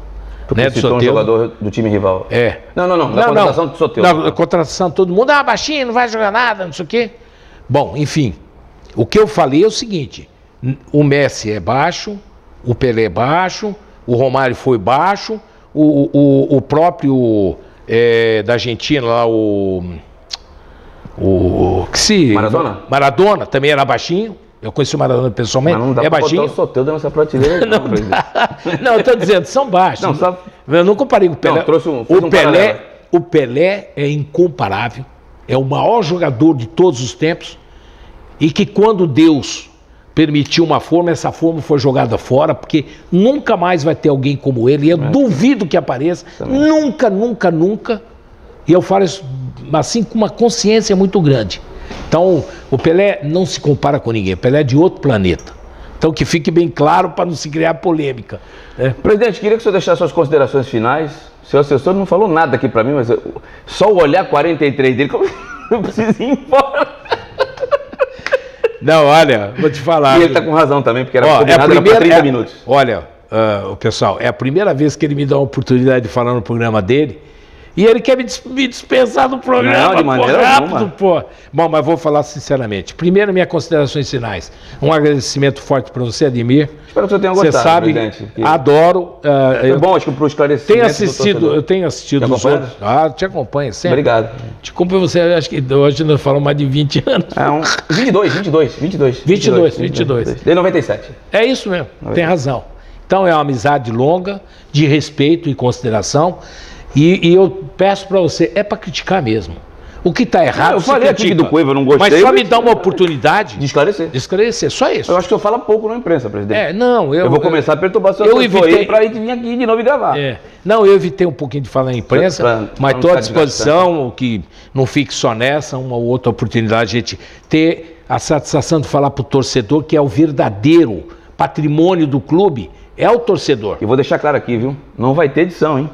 Porque né, citou um jogador do time rival. Não. Da contratação do Soteldo. Na contratação todo mundo, baixinho, não vai jogar nada, não sei o quê. Bom, enfim, o que eu falei é o seguinte, o Messi é baixo, o Pelé é baixo, o Romário foi baixo, o próprio da Argentina lá, Maradona também era baixinho. Eu conheci o Maradona pessoalmente. Mas não dá pra baixinho. botar o Soteldo nessa prateleira. Não, eu estou dizendo, são baixos. Eu não comparei com o Pelé. O Pelé é incomparável. É o maior jogador de todos os tempos. E que quando Deus permitiu uma forma, essa forma foi jogada fora, porque nunca mais vai ter alguém como ele. E eu duvido que apareça. Também. Nunca. E eu falo isso assim com uma consciência muito grande. Então, o Pelé não se compara com ninguém, o Pelé é de outro planeta. Então, que fique bem claro para não se criar polêmica. Presidente, queria que o senhor deixasse suas considerações finais. O seu assessor não falou nada aqui para mim, mas só o olhar 43 dele, eu preciso ir embora. Não, olha, vou te falar. E ele está com razão também, porque era combinado para 30 minutos. Olha, pessoal, é a primeira vez que ele me dá a oportunidade de falar no programa dele. E ele quer me dispensar do programa. Não, de maneira rápido, pô. Bom, mas vou falar sinceramente. Primeiro, minhas considerações finais. Um agradecimento forte para você, Ademir. Espero que você tenha gostado, você sabe, presidente. Adoro. Foi bom, acho que para o esclarecimento eu tenho assistido os outros. Te acompanho sempre. Obrigado. Te acompanho você, acho que hoje nós falamos mais de 20 anos. 22. De 97. É isso mesmo, tem razão. Então é uma amizade longa, de respeito e consideração. E eu peço para você, é para criticar mesmo. O que está errado, eu falei aqui do Cueva, eu não gostei. Mas só me dá uma oportunidade de esclarecer. Só isso. Eu acho que eu falo pouco na imprensa, presidente. Eu vou começar a perturbar sua evitei para vir aqui de novo e gravar. Não, eu evitei um pouquinho de falar na imprensa, mas estou à disposição, que não fique só nessa, uma ou outra oportunidade a gente ter a satisfação de falar para o torcedor que é o verdadeiro patrimônio do clube, é o torcedor. E vou deixar claro aqui, viu? Não vai ter edição, hein?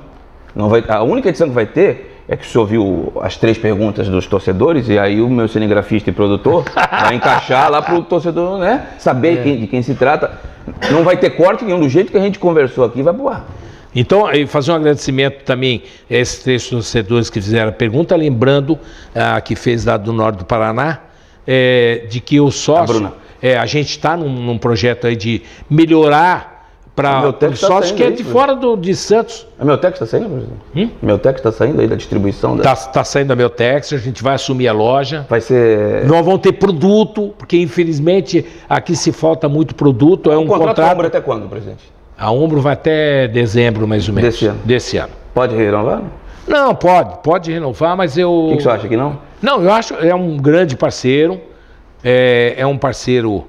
Não vai, a única edição que vai ter é que o senhor viu as 3 perguntas dos torcedores e aí o meu cinegrafista e produtor vai encaixar lá para o torcedor, né, saber de quem se trata. Não vai ter corte nenhum, do jeito que a gente conversou aqui, vai pro ar. Então, fazer um agradecimento também a esses 3 torcedores que fizeram a pergunta, lembrando que fez lá do norte do Paraná, de que o sócio, a gente está num projeto aí de melhorar para o sócio que é de fora de Santos. A Meltex está saindo, presidente? Meltex está saindo aí da distribuição? Está saindo a Meltex, a gente vai assumir a loja. Vai ser... Nós vamos ter produto, porque infelizmente aqui se falta muito produto. O contrato Umbro até quando, presidente? A Umbro vai até dezembro, mais ou menos. Desse ano. Pode renovar? Não, pode renovar, mas eu... O que você acha que não? Não, eu acho é um grande parceiro, é um parceiro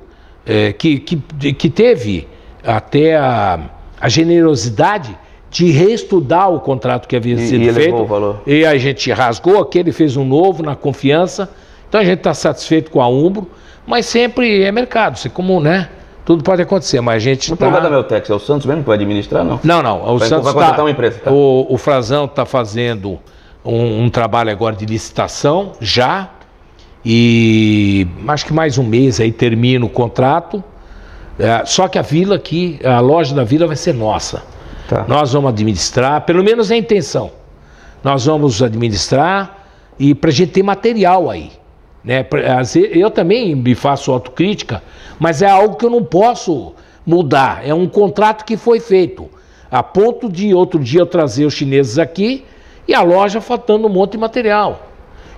que teve até a generosidade de reestudar o contrato que havia sido feito. O valor. E a gente rasgou aquele, fez um novo na confiança. Então a gente está satisfeito com a Umbro, mas sempre é mercado, como, né? Tudo pode acontecer, mas a gente está... O lugar da Meltex é o Santos mesmo que vai administrar, não? Não. O Santos vai contratar uma empresa. Tá? O Frazão está fazendo um trabalho agora de licitação, já. E acho que mais um mês aí termina o contrato. Só que a Vila aqui, a loja da Vila vai ser nossa. Tá. Nós vamos administrar, pelo menos é a intenção. Nós vamos administrar e para a gente ter material aí. Né? Eu também me faço autocrítica, mas é algo que eu não posso mudar. É um contrato que foi feito. A ponto de outro dia eu trazer os chineses aqui e a loja faltando um monte de material.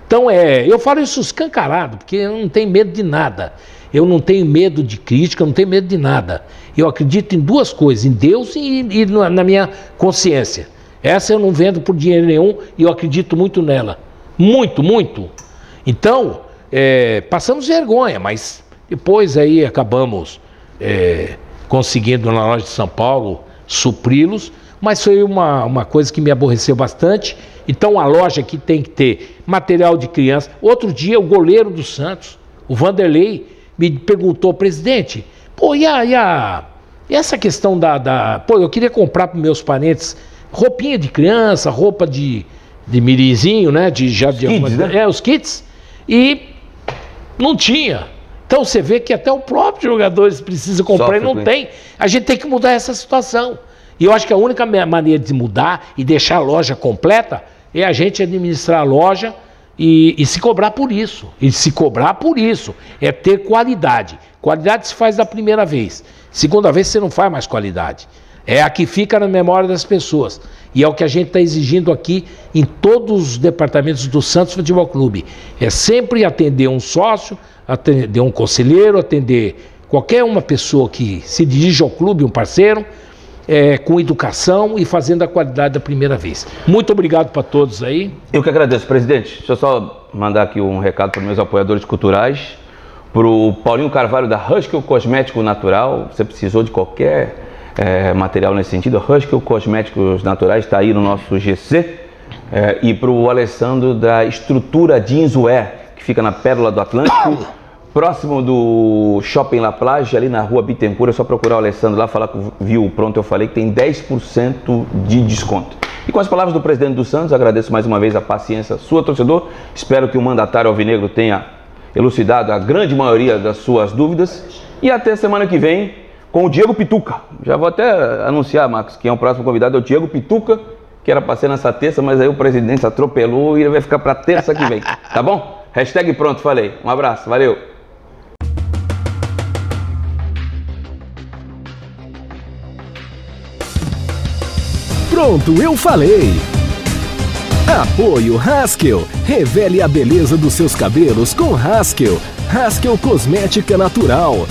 Então eu falo isso escancarado, porque eu não tenho medo de nada. Eu não tenho medo de crítica, eu não tenho medo de nada. Eu acredito em 2 coisas, em Deus e na minha consciência. Essa eu não vendo por dinheiro nenhum e eu acredito muito nela. Muito, muito. Então, passamos vergonha, mas depois aí acabamos conseguindo na loja de São Paulo supri-los, mas foi uma coisa que me aborreceu bastante. Então a loja aqui tem que ter material de criança. Outro dia o goleiro do Santos, o Vanderlei, me perguntou, presidente, e essa questão eu queria comprar para meus parentes roupinha de criança, roupa de mirizinho, né? Os kits, e não tinha. Então você vê que até o próprio jogadores precisa comprar e não tem. A gente tem que mudar essa situação. E eu acho que a única maneira de mudar e deixar a loja completa é a gente administrar a loja e se cobrar por isso. E se cobrar por isso é ter qualidade. Qualidade se faz da primeira vez. Segunda vez você não faz mais qualidade. É a que fica na memória das pessoas. E é o que a gente está exigindo aqui em todos os departamentos do Santos Futebol Clube. É sempre atender um sócio, atender um conselheiro, atender qualquer uma pessoa que se dirige ao clube, um parceiro, com educação e fazendo a qualidade da primeira vez. Muito obrigado para todos aí. Eu que agradeço, presidente. Deixa eu só mandar aqui um recado para os meus apoiadores culturais. Para o Paulinho Carvalho da Husky Cosmético Natural. Você precisou de qualquer material nesse sentido, a Husky Cosméticos Naturais está aí no nosso GC. E para o Alessandro da Estrutura Jeanswear, que fica na Pérola do Atlântico, próximo do Shopping La Plage, ali na rua Bittencourt. É só procurar o Alessandro lá, falar que viu o Pronto Eu Falei, que tem 10% de desconto. E com as palavras do presidente do Santos, agradeço mais uma vez a paciência sua, torcedor. Espero que o mandatário alvinegro tenha elucidado a grande maioria das suas dúvidas. E até semana que vem com o Diego Pituca. Já vou até anunciar, Marcos, que é o próximo convidado, é o Diego Pituca, que era para ser nessa terça, mas aí o presidente se atropelou e ele vai ficar para terça que vem. Tá bom? Hashtag Pronto Falei. Um abraço, valeu! Pronto, eu falei! Apoio Haskell. Revele a beleza dos seus cabelos com Haskell. Haskell Cosmética Natural.